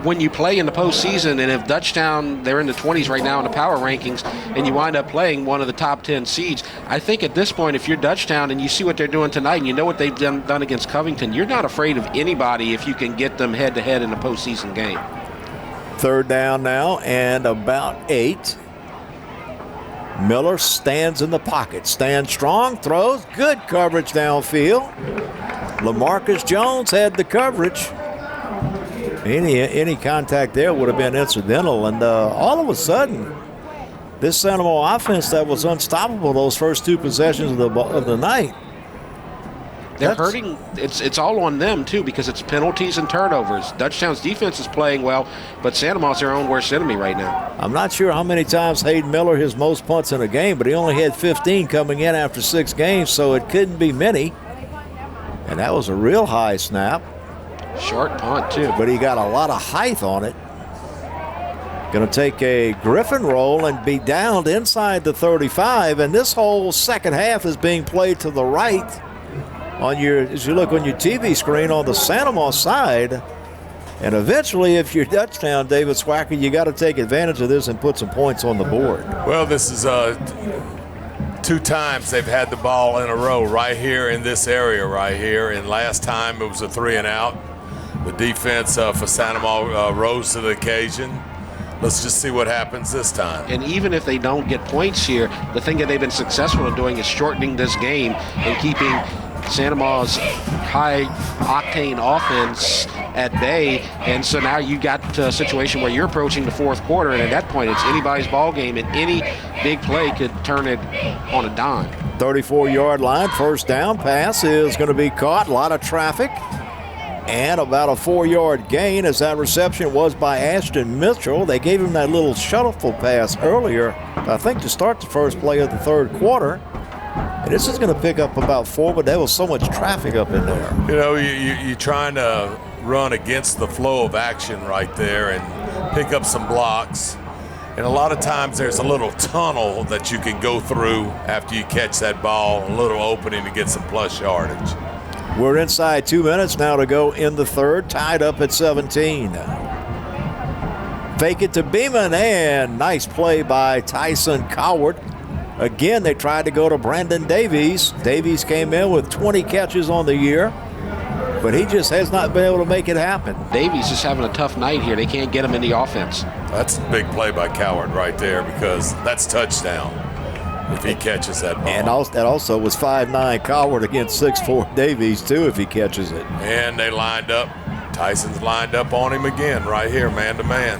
when you play in the postseason, and if Dutchtown, they're in the 20s right now in the power rankings, and you wind up playing one of the top 10 seeds, I think at this point, if you're Dutchtown and you see what they're doing tonight and you know what they've done against Covington, you're not afraid of anybody if you can get them head-to-head in a postseason game. 3rd down now and about 8. Miller stands in the pocket, stands strong, throws, good coverage downfield. LaMarcus Jones had the coverage. Any contact there would have been incidental, and all of a sudden, this Santa Mo offense that was unstoppable those first 2 possessions of the night. They're hurting. It's all on them, too, because it's penalties and turnovers. Dutchtown's defense is playing well, but Santa Mo's their own worst enemy right now. I'm not sure how many times Hayden Miller his most punts in a game, but he only had 15 coming in after 6 games, so it couldn't be many. And that was a real high snap. Short punt, too. But he got a lot of height on it. Going to take a Griffin roll and be downed inside the 35. And this whole second half is being played to the right as you look on your TV screen on the Santa Mo side. And eventually, if you're Dutchtown, David Swacker, you got to take advantage of this and put some points on the board. Well, this is 2 times they've had the ball in a row right here in this area right here. And last time it was a 3 and out. The defense for Santa Mo rose to the occasion. Let's just see what happens this time. And even if they don't get points here, the thing that they've been successful in doing is shortening this game and keeping Santa Mo's high-octane offense at bay. And so now you got a situation where you're approaching the fourth quarter, and at that point it's anybody's ball game, and any big play could turn it on a dime. 34-yard line, 1st down. Pass is going to be caught. A lot of traffic. And about a 4-yard gain, as that reception was by Ashton Mitchell. They gave him that little shuffle pass earlier, I think, to start the first play of the 3rd quarter. And this is going to pick up about 4, but there was so much traffic up in there. You know, you're trying to run against the flow of action right there and pick up some blocks. And a lot of times there's a little tunnel that you can go through after you catch that ball, a little opening to get some plus yardage. We're inside 2 minutes now to go in the 3rd, tied up at 17. Fake it to Beeman, and nice play by Tyson Coward. Again, they tried to go to Brandon Davies. Davies came in with 20 catches on the year, but he just has not been able to make it happen. Davies is having a tough night here. They can't get him in the offense. That's a big play by Coward right there, because that's touchdown if he catches that ball. And that also was 5'9" Coward against 6'4" Davies, too, if he catches it. And they lined up. Tyson's lined up on him again right here, man-to-man.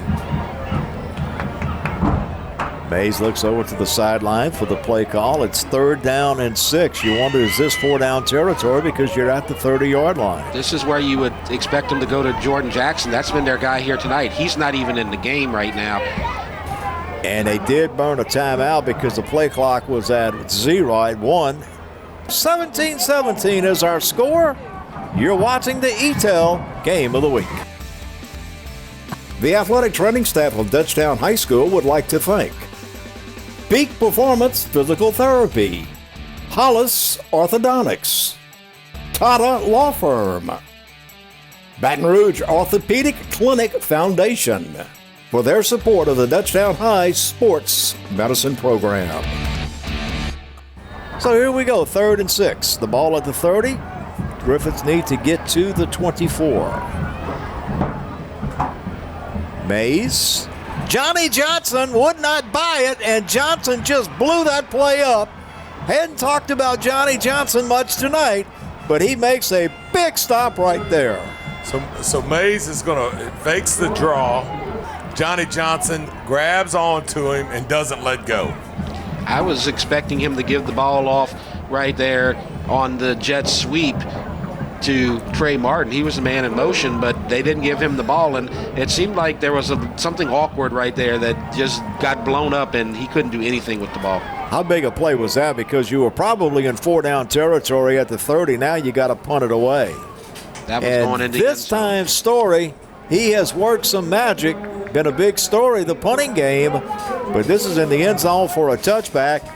Mays looks over to the sideline for the play call. It's 3rd down and 6. You wonder, is this 4-down territory because you're at the 30-yard line? This is where you would expect them to go to Jordan Jackson. That's been their guy here tonight. He's not even in the game right now. And they did burn a timeout because the play clock was at 0 at 1. 17-17 is our score. You're watching the Eatel Game of the Week. The athletic training staff of Dutchtown High School would like to thank Peak Performance Physical Therapy, Hollis Orthodontics, Tata Law Firm, Baton Rouge Orthopedic Clinic Foundation, for their support of the Dutchtown High Sports Medicine Program. So here we go, 3rd and 6. The ball at the 30. Griffins need to get to the 24. Mays. Johnny Johnson would not buy it, and Johnson just blew that play up. Hadn't talked about Johnny Johnson much tonight, but he makes a big stop right there. So Mays is fakes the draw. Johnny Johnson grabs onto him and doesn't let go. I was expecting him to give the ball off right there on the jet sweep to Trey Martin. He was the man in motion, but they didn't give him the ball, and it seemed like there was something awkward right there that just got blown up, and he couldn't do anything with the ball. How big a play was that? Because you were probably in 4-down territory at the 30. Now you got to punt it away. That was going into this time, Story, he has worked some magic. Been a big story, the punting game, but this is in the end zone for a touchback.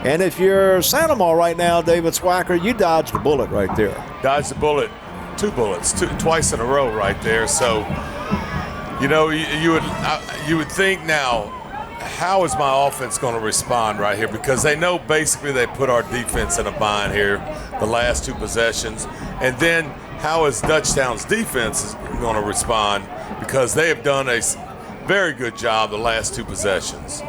And if you're Sandoval right now, David Swacker, you dodged the bullet right there. Dodged the bullet, two bullets, twice in a row right there. So, you would think now, how is my offense going to respond right here? Because they know basically they put our defense in a bind here the last two possessions. And then how is Dutchtown's defense going to respond? Because they have done a very good job the last two possessions.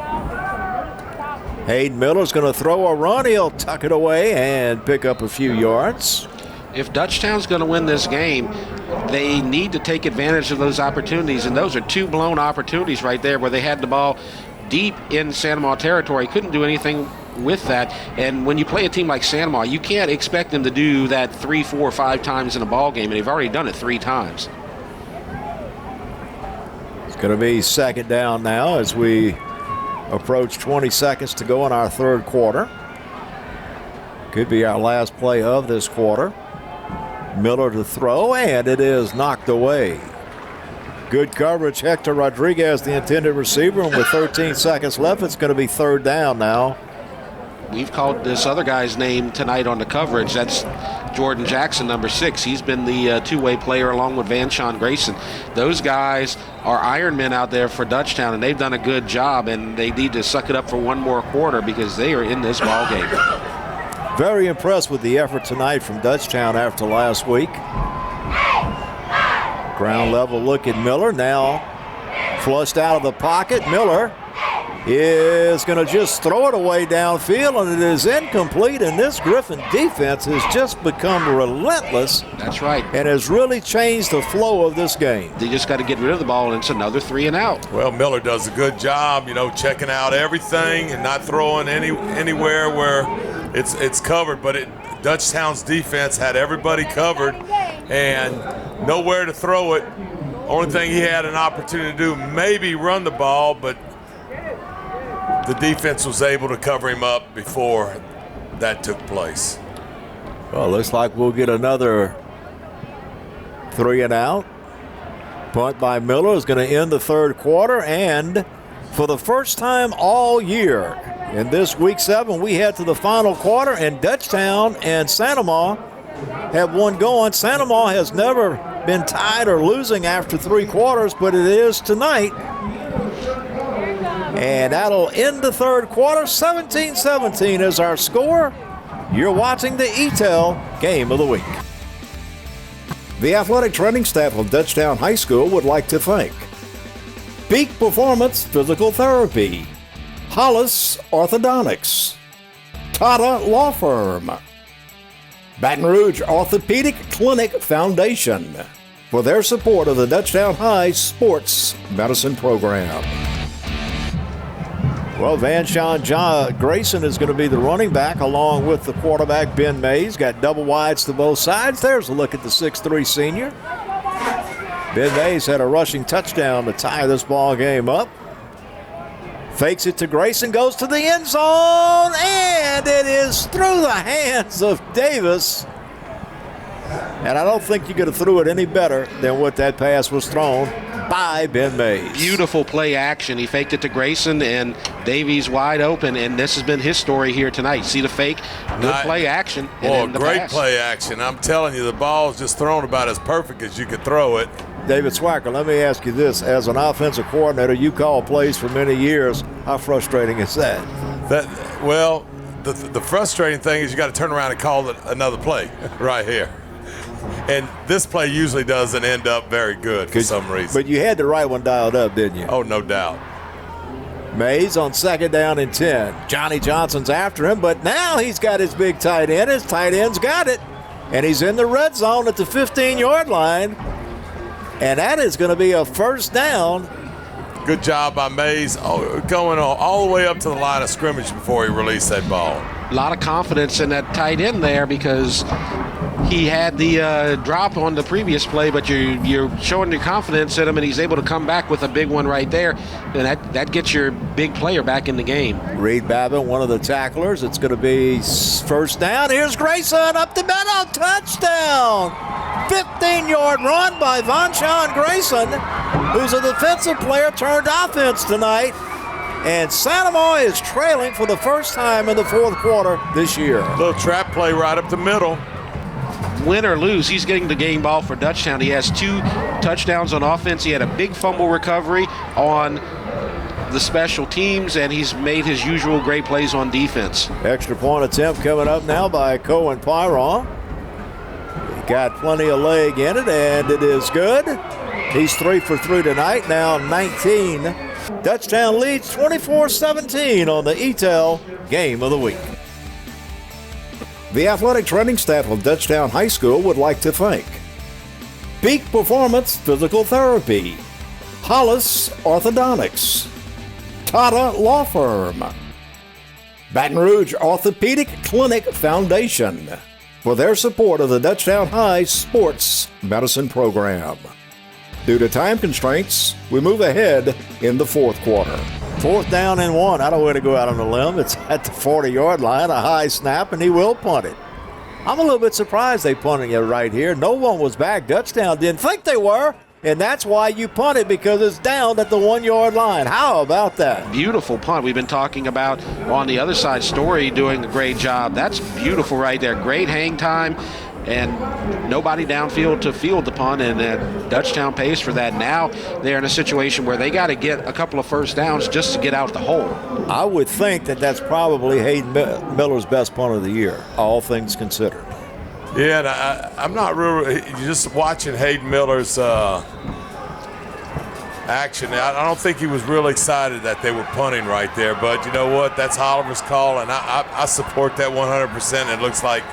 Hayden Miller's going to throw a run. He'll tuck it away and pick up a few yards. If Dutchtown's going to win this game, they need to take advantage of those opportunities, and those are two blown opportunities right there where they had the ball deep in Sandoval territory, couldn't do anything with that. And when you play a team like Sandoval, you can't expect them to do that 3, 4, 5 times in a ball game, and they've already done it 3 times. It's going to be second down now as we approach 20 seconds to go in our third quarter. Could be our last play of this quarter. Miller to throw, and it is knocked away. Good coverage. Hector Rodriguez, the intended receiver, and with 13 seconds left, it's going to be third down now. We've called this other guy's name tonight on the coverage. That's Jordan Jackson, number 6. He's been the two-way player along with Van Sean Grayson. Those guys are Iron Men out there for Dutchtown, and they've done a good job, and they need to suck it up for one more quarter because they are in this ball game. Very impressed with the effort tonight from Dutchtown after last week. Ground level look at Miller. Now flushed out of the pocket. Miller is going to just throw it away downfield, and it is incomplete. And this Griffin defense has just become relentless. That's right. And has really changed the flow of this game. They just got to get rid of the ball, and it's another 3 and out. Well, Miller does a good job, checking out everything and not throwing anywhere where it's covered. But Dutchtown's defense had everybody covered and nowhere to throw it. Only thing he had an opportunity to do, maybe run the ball, but the defense was able to cover him up before that took place. Well, looks like we'll get another 3 and out. Punt by Miller is going to end the third quarter, and for the first time all year in this week 7, we head to the final quarter, and Dutchtown and Sandoval have one going. Sandoval has never been tied or losing after 3 quarters, but it is tonight. And that'll end the third quarter. 17-17 is our score. You're watching the Eatel Game of the Week. The athletic training staff of Dutchtown High School would like to thank Peak Performance Physical Therapy, Hollis Orthodontics, Tata Law Firm, Baton Rouge Orthopedic Clinic Foundation for their support of the Dutchtown High Sports Medicine Program. Well, Van Sean Grayson is going to be the running back along with the quarterback, Ben Mays. Got double wides to both sides. There's a look at the 6'3 senior. Ben Mays had a rushing touchdown to tie this ball game up. Fakes it to Grayson, goes to the end zone, and it is through the hands of Davis. And I don't think you could have threw it any better than what that pass was thrown by Ben Mays. Beautiful play action. He faked it to Grayson, and Davies wide open, and this has been his story here tonight. See the fake? Good play action. Oh, great play action. I'm telling you, the ball is just thrown about as perfect as you could throw it. David Swacker, let me ask you this. As an offensive coordinator, you call plays for many years. How frustrating is that? Well, the frustrating thing is you got to turn around and call another play right here. And this play usually doesn't end up very good for some reason. But you had the right one dialed up, didn't you? Oh, no doubt. Mays on 2nd down and 10. Johnny Johnson's after him, but now he's got his big tight end. His tight end's got it. And he's in the red zone at the 15-yard line. And that is going to be a first down. Good job by Mays, going all the way up to the line of scrimmage before he released that ball. A lot of confidence in that tight end there because he had the drop on the previous play, but you're showing your confidence in him, and he's able to come back with a big one right there, and that gets your big player back in the game. Reed Babbitt, one of the tacklers. It's going to be first down. Here's Grayson up the middle, touchdown! 15-yard run by Vonshon Grayson, who's a defensive player turned offense tonight. And Santa Monica is trailing for the first time in the fourth quarter this year. Little trap play right up the middle. Win or lose, he's getting the game ball for Dutchtown. He has 2 touchdowns on offense. He had a big fumble recovery on the special teams, and he's made his usual great plays on defense. Extra point attempt coming up now by Cohen Pyron. He got plenty of leg in it, and it is good. He's 3 for 3 tonight, now 19. Dutchtown leads 24-17 on the Eatel Game of the Week. The athletic training staff of Dutchtown High School would like to thank Peak Performance Physical Therapy, Hollis Orthodontics, Tata Law Firm, Baton Rouge Orthopedic Clinic Foundation for their support of the Dutchtown High Sports Medicine Program. Due to time constraints, we move ahead in the fourth quarter. 4th down and 1. I don't want to go out on a limb. It's at the 40-yard line, a high snap, and he will punt it. I'm a little bit surprised they punted it right here. No one was back. Dutchtown didn't think they were, and that's why you punt it, because it's down at the 1-yard line. How about that? Beautiful punt. We've been talking about on the other side, Story doing a great job. That's beautiful right there. Great hang time. And nobody downfield to field the punt, and Dutchtown pays for that. Now they're in a situation where they got to get a couple of first downs just to get out the hole. I would think that that's probably Hayden Miller's best punt of the year, all things considered. Yeah, and I'm not really just watching Hayden Miller's action. I don't think he was really excited that they were punting right there, but you know what? That's Oliver's call, and I support that 100%. It looks like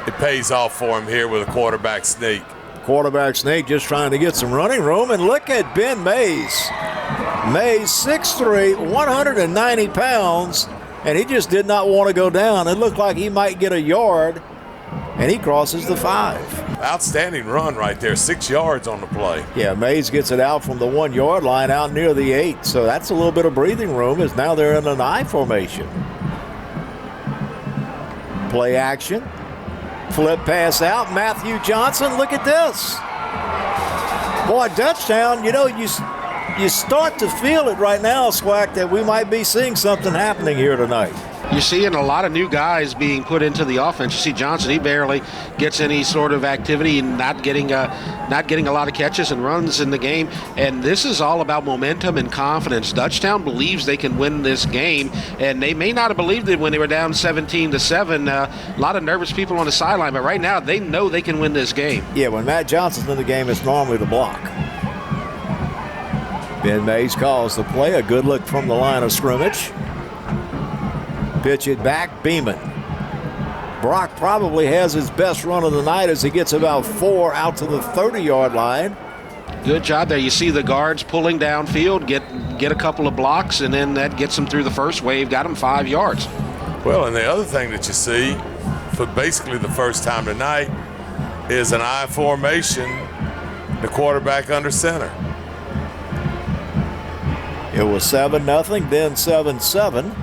it pays off for him here with a quarterback sneak. Quarterback sneak just trying to get some running room, and look at Ben Mays. Mays, 6'3", 190 pounds, and he just did not want to go down. It looked like he might get a yard, and he crosses the 5. Outstanding run right there, 6 yards on the play. Yeah, Mays gets it out from the 1-yard line out near the 8, so that's a little bit of breathing room as now they're in an I formation. Play action. Flip pass out. Matthew Johnson, look at this. Boy, Dutchtown, you know, you start to feel it right now, Swack, that we might be seeing something happening here tonight. You're seeing a lot of new guys being put into the offense. You see Johnson, he barely gets any sort of activity and not getting a lot of catches and runs in the game. And this is all about momentum and confidence. Dutchtown believes they can win this game, and they may not have believed it when they were down 17-7. A lot of nervous people on the sideline, but right now they know they can win this game. Yeah, when Matt Johnson's in the game, it's normally the block. Ben Mays calls the play. A good look from the line of scrimmage. Pitch it back, Beeman. Brock probably has his best run of the night as he gets about 4 out to the 30-yard line. Good job there. You see the guards pulling downfield, get a couple of blocks, and then that gets them through the first wave, got them 5 yards. Well, and the other thing that you see for basically the first time tonight is an I formation, the quarterback under center. It was 7-0, then 7-7.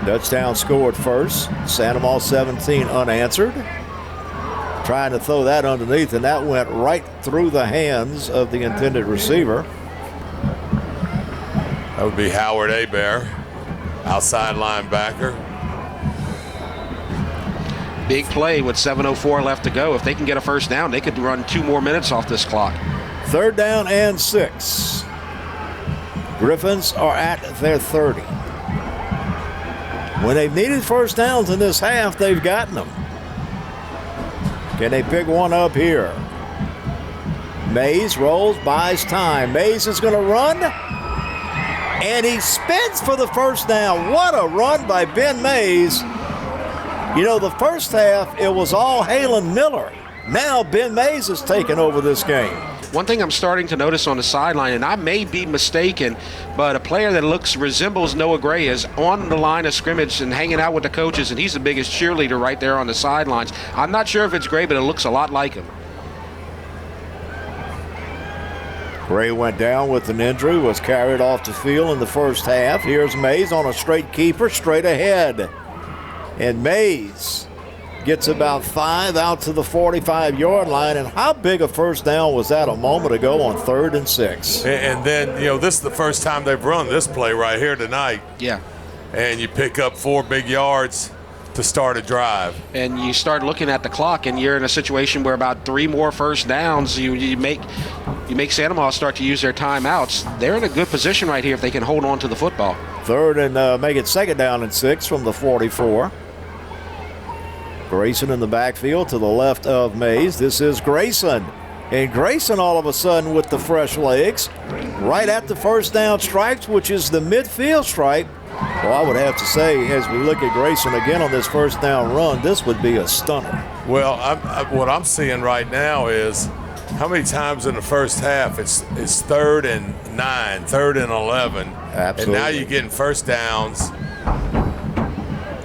Dutchtown scored first. Santa Monica 17 unanswered. Trying to throw that underneath, and that went right through the hands of the intended receiver. That would be Howard Hebert, outside linebacker. Big play with 7:04 left to go. If they can get a first down, they could run 2 more minutes off this clock. 3rd down and 6. Griffins are at their 30. When they've needed first downs in this half, they've gotten them. Can they pick one up here? Mays rolls, buys time. Mays is going to run, and he spins for the first down. What a run by Ben Mays. You know, the first half, it was all Halen Miller. Now Ben Mays has taken over this game. One thing I'm starting to notice on the sideline, and I may be mistaken, but a player that resembles Noah Gray is on the line of scrimmage and hanging out with the coaches, and he's the biggest cheerleader right there on the sidelines. I'm not sure if it's Gray, but it looks a lot like him. Gray went down with an injury, was carried off the field in the first half. Here's Mays on a straight keeper, straight ahead. And Mays gets about 5 out to the 45-yard line. And how big a first down was that a moment ago on 3rd and 6? And then, you know, this is the first time they've run this play right here tonight. Yeah. And you pick up 4 big yards to start a drive. And you start looking at the clock, and you're in a situation where about 3 more first downs, you make Santa Maria start to use their timeouts. They're in a good position right here if they can hold on to the football. 3rd and make it 2nd down and 6 from the 44. Grayson in the backfield to the left of Mays. This is Grayson. And Grayson all of a sudden with the fresh legs right at the first down stripes, which is the midfield stripe. Well, I would have to say, as we look at Grayson again on this first down run, this would be a stunner. Well, what I'm seeing right now is how many times in the first half it's 3rd and 9, 3rd and 11. Absolutely. And now you're getting first downs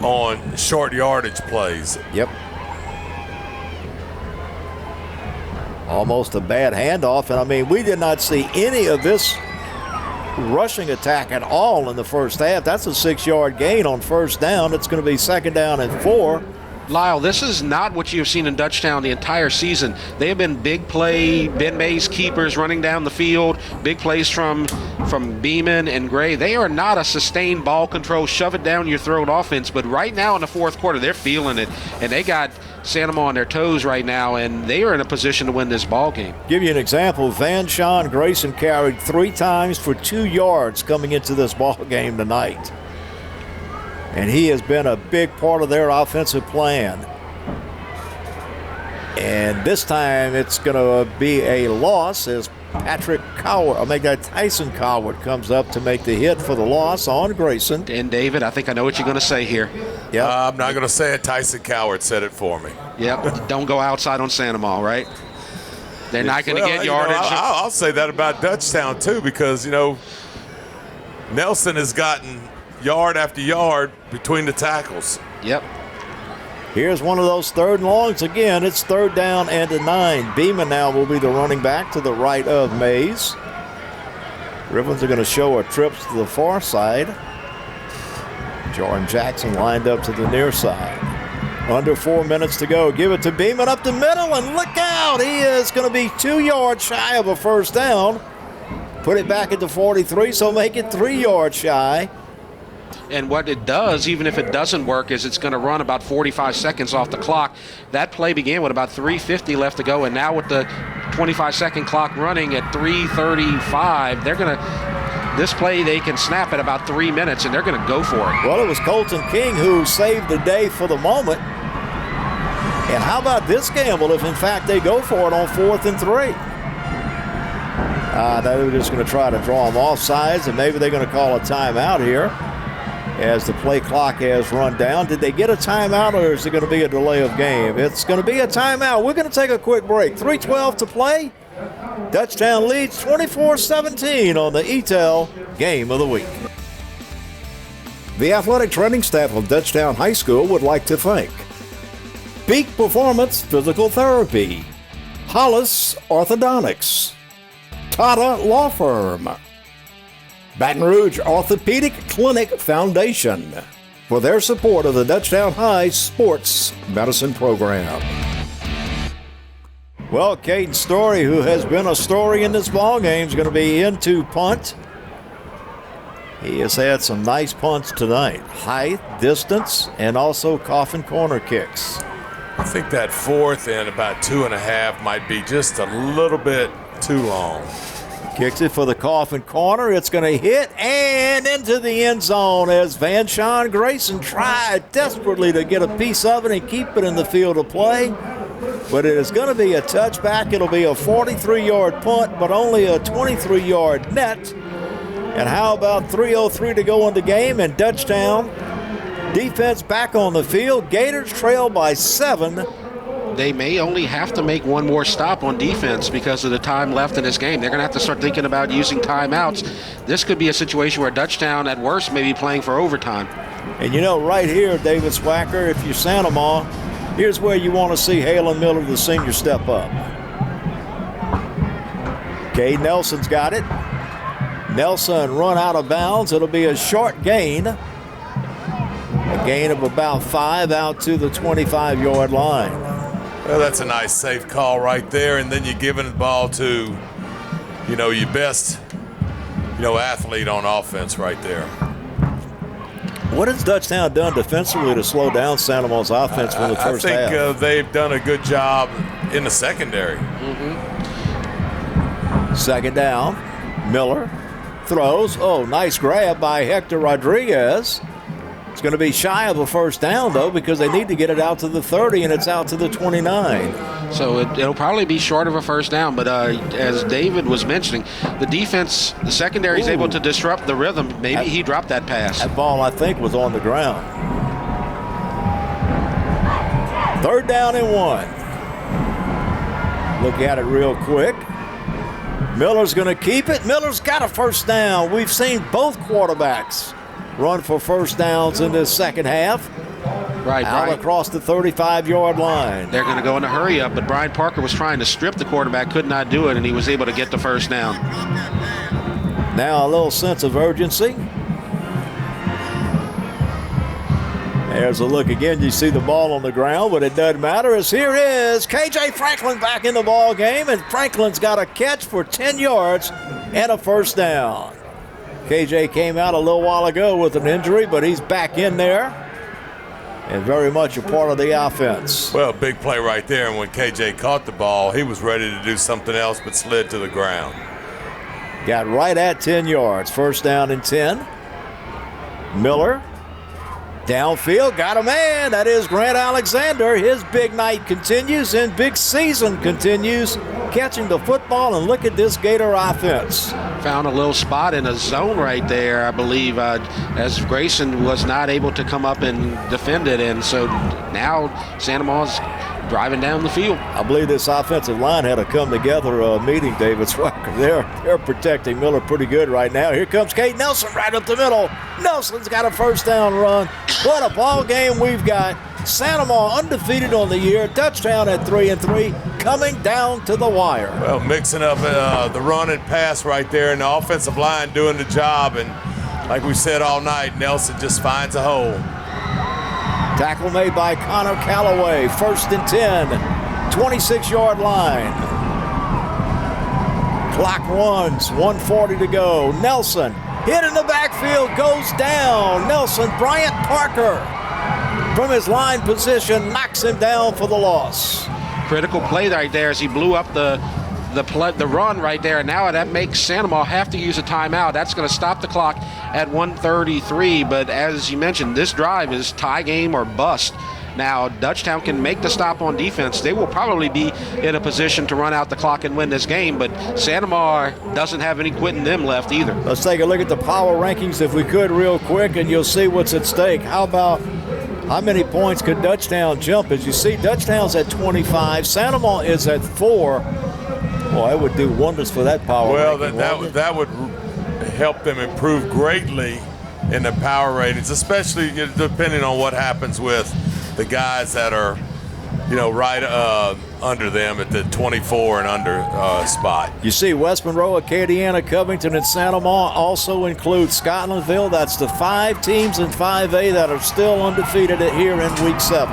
on short yardage plays. Yep. Almost a bad handoff. And, I mean, we did not see any of this rushing attack at all in the first half. That's a 6-yard gain on first down. It's going to be 2nd down and 4. Lyle, this is not what you've seen in Dutchtown the entire season. They have been big play, Ben Mays keepers running down the field, big plays from Beeman and Gray. They are not a sustained ball control, shove it down your throat offense, but right now in the fourth quarter, they're feeling it, and they got Santa Maria on their toes right now, and they are in a position to win this ball game. Give you an example. Van Sean Grayson carried 3 times for 2 yards coming into this ball game tonight. And he has been a big part of their offensive plan. And this time it's going to be a loss as Tyson Coward comes up to make the hit for the loss on Grayson. And David, I think I know what you're going to say here. Yep. I'm not going to say it. Tyson Coward said it for me. Yep. Don't go outside on Santa Maria, right? They're not going to get yardage. I'll say that about Dutchtown too, because, you know, Nelson has gotten yard after yard between the tackles. Yep. Here's one of those 3rd and longs again. It's 3rd down and 9. Beeman now will be the running back to the right of Mays. Ribbons are going to show a trip to the far side. Jordan Jackson lined up to the near side. Under 4 minutes to go. Give it to Beeman up the middle, and look out! He is going to be 2 yards shy of a first down. Put it back at the 43, so make it 3 yards shy. And what it does, even if it doesn't work, is it's going to run about 45 seconds off the clock. That play began with about 3:50 left to go, and now with the 25-second clock running at 3:35, they're going to, this play they can snap at about 3 minutes, and they're going to go for it. Well, it was Colton King who saved the day for the moment. And how about this gamble if, in fact, they go for it on 4th and 3? They're just going to try to draw them off sides, and maybe they're going to call a timeout here as the play clock has run down. Did they get a timeout, or is it going to be a delay of game? It's going to be a timeout. We're going to take a quick break. 3:12 to play. Dutchtown leads 24-17 on the Eatel Game of the Week. The athletic training staff of Dutchtown High School would like to thank Peak Performance Physical Therapy, Hollis Orthodontics, Tata Law Firm, Baton Rouge Orthopedic Clinic Foundation for their support of the Dutchtown High Sports Medicine Program. Well, Caden Story, who has been a story in this ballgame, is going to be into punt. He has had some nice punts tonight. Height, distance, and also coffin corner kicks. I think that 4th and about 2.5 might be just a little bit too long. Kicks it for the coffin corner. It's going to hit and into the end zone as Van Sean Grayson tried desperately to get a piece of it and keep it in the field of play. but it is going to be a touchback. It'll be a 43-yard punt, but only a 23-yard net. And how about 3:03 to go in the game, and Dutchtown defense back on the field. Gators trail by 7. They may only have to make one more stop on defense because of the time left in this game. They're going to have to start thinking about using timeouts. This could be a situation where Dutchtown, at worst, may be playing for overtime. And you know, right here, David Swacker, if you're Santa Ma, here's where you want to see Halen Miller, the senior, step up. Cade Nelson's got it. Nelson run out of bounds. It'll be a short gain. A gain of about 5 out to the 25-yard line. Well, that's a nice safe call right there, and then you're giving the ball to, your best, athlete on offense right there. What has Dutchtown done defensively to slow down Santa Ma's offense for the first half? I think they've done a good job in the secondary. Second down. Miller throws. Oh, nice grab by Hector Rodriguez. It's going to be shy of a first down, though, because they need to get it out to the 30, and it's out to the 29. So it'll probably be short of a first down, but as David was mentioning, the defense, the secondary is able to disrupt the rhythm. Maybe he dropped that pass. That ball, I think, was on the ground. Third down and 1. Look at it real quick. Miller's going to keep it. Miller's got a first down. We've seen both quarterbacks run for first downs in this second half. Right. Across the 35-yard line. They're going to go in a hurry up, but Brian Parker was trying to strip the quarterback, could not do it, and he was able to get the first down. Now a little sense of urgency. There's a look again. You see the ball on the ground, but it doesn't matter, as here is KJ Franklin back in the ball game, and Franklin's got a catch for 10 yards and a first down. KJ came out a little while ago with an injury, but he's back in there and very much a part of the offense. Well, big play right there, and when KJ caught the ball, he was ready to do something else but slid to the ground. Got right at 10 yards. First down and 10. Miller downfield, got a man. That is Grant Alexander. His big night continues and big season continues, catching the football, and look at this Gator offense. Found a little spot in a zone right there, I believe, as Grayson was not able to come up and defend it, and so now Santa Ma's driving down the field. I believe this offensive line had a come-together meeting, David Swacker. They're protecting Miller pretty good right now. Here comes Cade Nelson right up the middle. Nelson's got a first down run. What a ball game we've got. Santa Ma undefeated on the year. Dutchtown at 3-3, coming down to the wire. Well, mixing up the run and pass right there, and the offensive line doing the job. And like we said all night, Nelson just finds a hole. Tackle made by Connor Calloway. First and 10, 26-yard line. Clock runs, 1:40 to go. Nelson hit in the backfield, goes down. Nelson, Bryant Parker from his line position knocks him down for the loss. Critical play right there as he blew up the run right there. Now that makes Santa Ma have to use a timeout. That's going to stop the clock at 1:33. But as you mentioned, this drive is tie game or bust. Now Dutchtown can make the stop on defense. They will probably be in a position to run out the clock and win this game, but Santa Ma doesn't have any quitting them left either. Let's take a look at the power rankings if we could real quick, and you'll see what's at stake. How about how many points could Dutchtown jump? As you see, Dutchtown's at 25. Santa Ma is at 4. Well, that would do wonders for that power ranking. Well, that would help them improve greatly in the power ratings, especially depending on what happens with the guys that are, right under them at the 24 and under spot. You see West Monroe, Acadiana, Covington, and Santa Ma also include Scotlandville. That's the 5 teams in 5A that are still undefeated here in Week 7.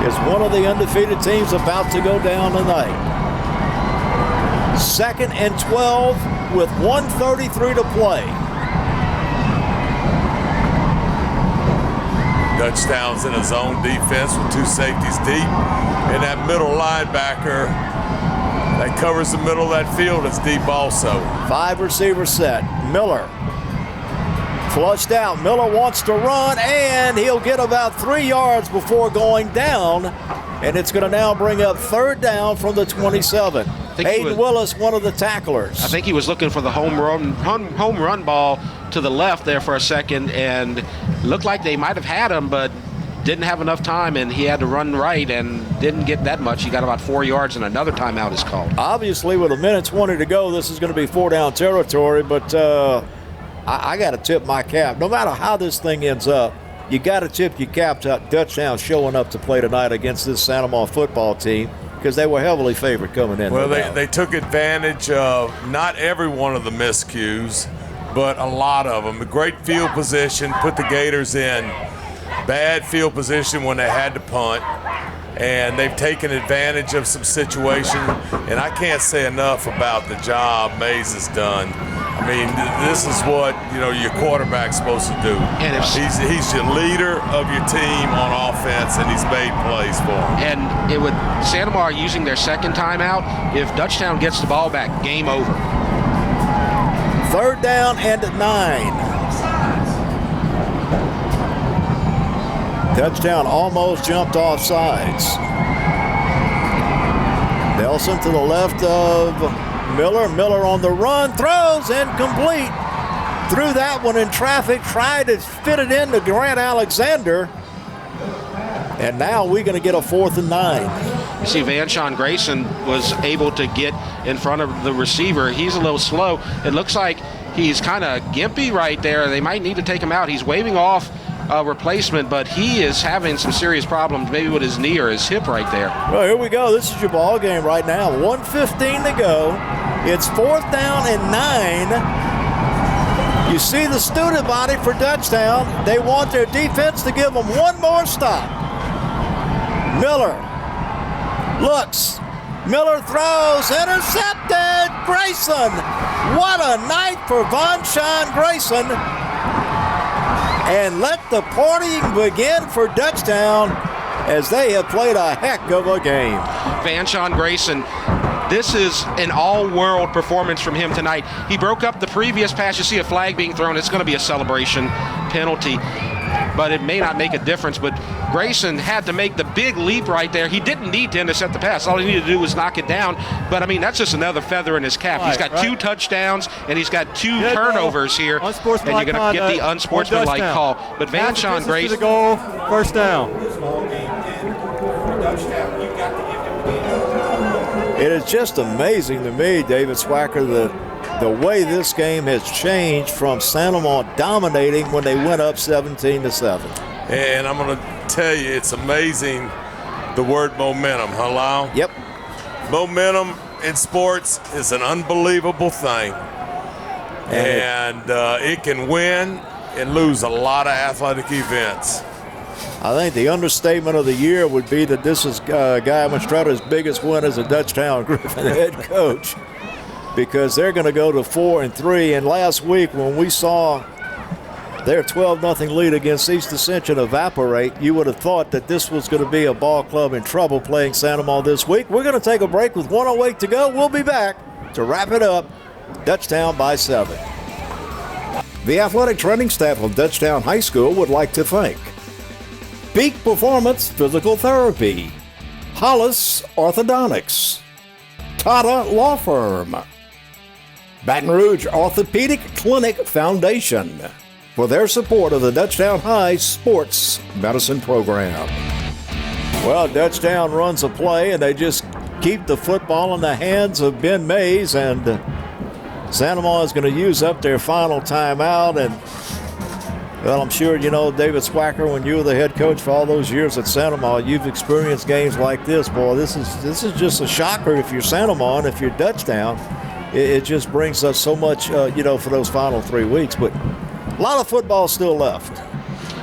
Is one of the undefeated teams about to go down tonight. Second and 12 with 1:33 to play. Dutchtown's in a zone defense with 2 safeties deep, and that middle linebacker that covers the middle of that field is deep also. 5 receivers set. Miller flushed out. Miller wants to run, and he'll get about 3 yards before going down And it's going to now bring up 3rd down from the 27. Hayden Willis, one of the tacklers. I think he was looking for the home run ball to the left there for a second, and looked like they might have had him, but didn't have enough time, and he had to run right and didn't get that much. He got about 4 yards, and another timeout is called. Obviously, with 1:20 to go, this is going to be 4-down territory, but I got to tip my cap. No matter how this thing ends up, you got to tip your cap to Dutchtown showing up to play tonight against this Santa Maria football team, because they were heavily favored coming in. Well, they took advantage of not every one of the miscues, but a lot of them. A great field position, put the Gators in bad field position when they had to punt, and they've taken advantage of some situation, and I can't say enough about the job Mays has done. I mean, this is what, your quarterback's supposed to do. And he's your leader of your team on offense, and he's made plays for them. And with Santa Maria using their second timeout, if Dutchtown gets the ball back, game over. 3rd down and 9. Dutchtown almost jumped off sides. Nelson to the left of Miller. Miller on the run, throws incomplete. Threw that one in traffic, tried to fit it into Grant Alexander. And now we're going to get a 4th and 9. You see Vanshawn Grayson was able to get in front of the receiver. He's a little slow. It looks like he's kind of gimpy right there. They might need to take him out. He's waving off a replacement, but he is having some serious problems, maybe with his knee or his hip right there. Well, here we go. This is your ball game right now. 1:15 to go. It's 4th down and 9. You see the student body for Dutchtown. They want their defense to give them one more stop. Miller looks. Miller throws. Intercepted. Grayson. What a night for Vanshawn Grayson. And let the partying begin for Dutchtown, as they have played a heck of a game. Vanshawn Grayson, this is an all-world performance from him tonight. He broke up the previous pass. You see a flag being thrown. It's going to be a celebration penalty, but it may not make a difference. But Grayson had to make the big leap right there. He didn't need to intercept the pass. All he needed to do was knock it down. But, I mean, that's just another feather in his cap. He's got 2 touchdowns, and he's got 2 turnovers here. And you're going to get the unsportsmanlike call. But Vanshawn Grayson. To the goal, 1st down. It is just amazing to me, David Swacker, the way this game has changed from Santa Maria dominating when they went up 17-7. And I'm going to tell you, it's amazing, the word momentum, huh, Lyle? Yep. Momentum in sports is an unbelievable thing. And it can win and lose a lot of athletic events. I think the understatement of the year would be that this is Guy Mastrada's biggest win as a Dutchtown Griffin head coach, because they're going to go to 4-3. And last week when we saw their 12-0 lead against East Ascension evaporate, you would have thought that this was going to be a ball club in trouble playing Santa Maria this week. We're going to take a break with 1:08 to go. We'll be back to wrap it up. Dutchtown by 7. The athletic training staff of Dutchtown High School would like to thank Peak Performance Physical Therapy, Hollis Orthodontics, Tata Law Firm, Baton Rouge Orthopedic Clinic Foundation, for their support of the Dutchtown High Sports Medicine Program. Well, Dutchtown runs a play, and they just keep the football in the hands of Ben Mays, and Santa Maria is going to use up their final timeout. And, well, I'm sure you know, David Swacker, when you were the head coach for all those years at Santa Maria, you've experienced games like this. Boy, this is just a shocker if you're Santa Maria, and if you're Dutchtown. It just brings us so much, for those final 3 weeks. But a lot of football still left.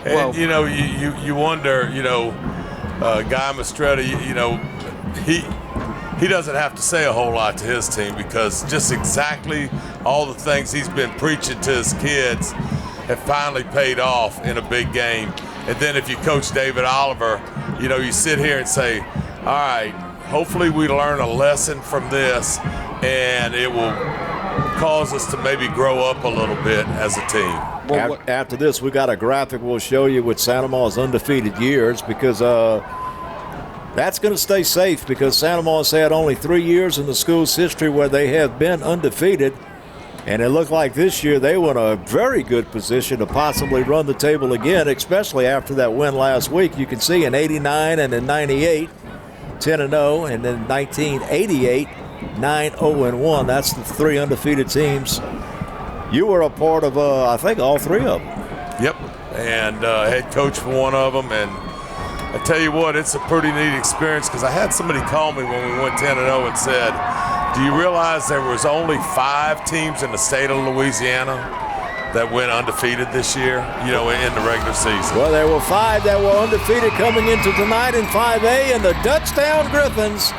And, you wonder, Guy Mastretta, he doesn't have to say a whole lot to his team, because just exactly all the things he's been preaching to his kids have finally paid off in a big game. And then if you coach David Oliver, you sit here and say, all right, hopefully we learn a lesson from this, and it will cause us to maybe grow up a little bit as a team. Well, after this, we got a graphic we'll show you with Santa Maria's undefeated years, because That's going to stay safe because Santa Moss had only 3 years in the school's history where they have been undefeated. And it looked like this year they were in a very good position to possibly run the table again, especially after that win last week. You can see in 89 and in 98, 10-0, and then 1988, 9-0-1. That's the 3 undefeated teams. You were a part of, I think, all 3 of them. Yep, and head coach for one of them. And I tell you what, it's a pretty neat experience because I had somebody call me when we went 10-0 and said, do you realize there was only 5 teams in the state of Louisiana that went undefeated this year, in the regular season? Well, there were 5 that were undefeated coming into tonight in 5A, and the Dutchtown Griffins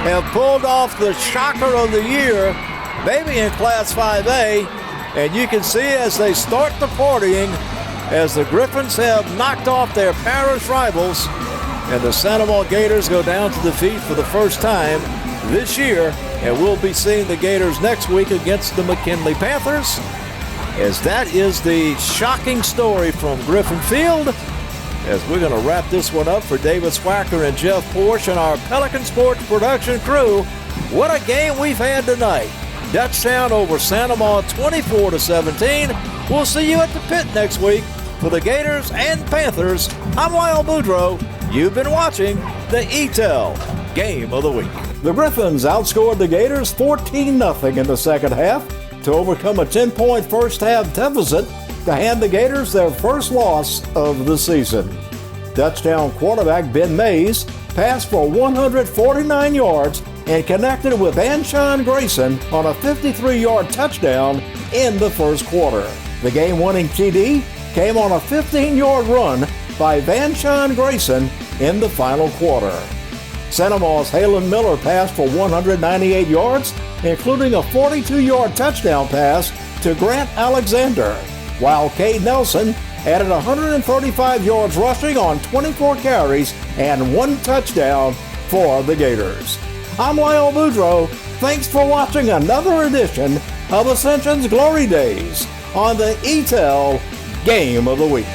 have pulled off the shocker of the year, maybe in Class 5A, and you can see as they start the partying, as the Griffins have knocked off their parish rivals, and the Santa Moss Gators go down to defeat for the first time this year, and we'll be seeing the Gators next week against the McKinley Panthers, as that is the shocking story from Griffin Field. As we're going to wrap this one up for David Swacker and Jeff Porsche and our Pelican Sports production crew. What a game we've had tonight. Dutchtown over Santa Moss 24-17. We'll see you at the pit next week for the Gators and Panthers. I'm Lyle Boudreau. You've been watching the Eatel Game of the Week. The Griffins outscored the Gators 14-0 in the second half to overcome a 10-point first-half deficit to hand the Gators their first loss of the season. Dutchtown quarterback Ben Mays passed for 149 yards and connected with Anshawn Grayson on a 53-yard touchdown in the first quarter. The game-winning TD came on a 15-yard run by Vanshawn Grayson in the final quarter. Santa Moss' Halen Miller passed for 198 yards, including a 42-yard touchdown pass to Grant Alexander, while Cade Nelson added 135 yards rushing on 24 carries and 1 touchdown for the Gators. I'm Lyle Boudreau. Thanks for watching another edition of Ascension's Glory Days on the Eatel Game of the Week.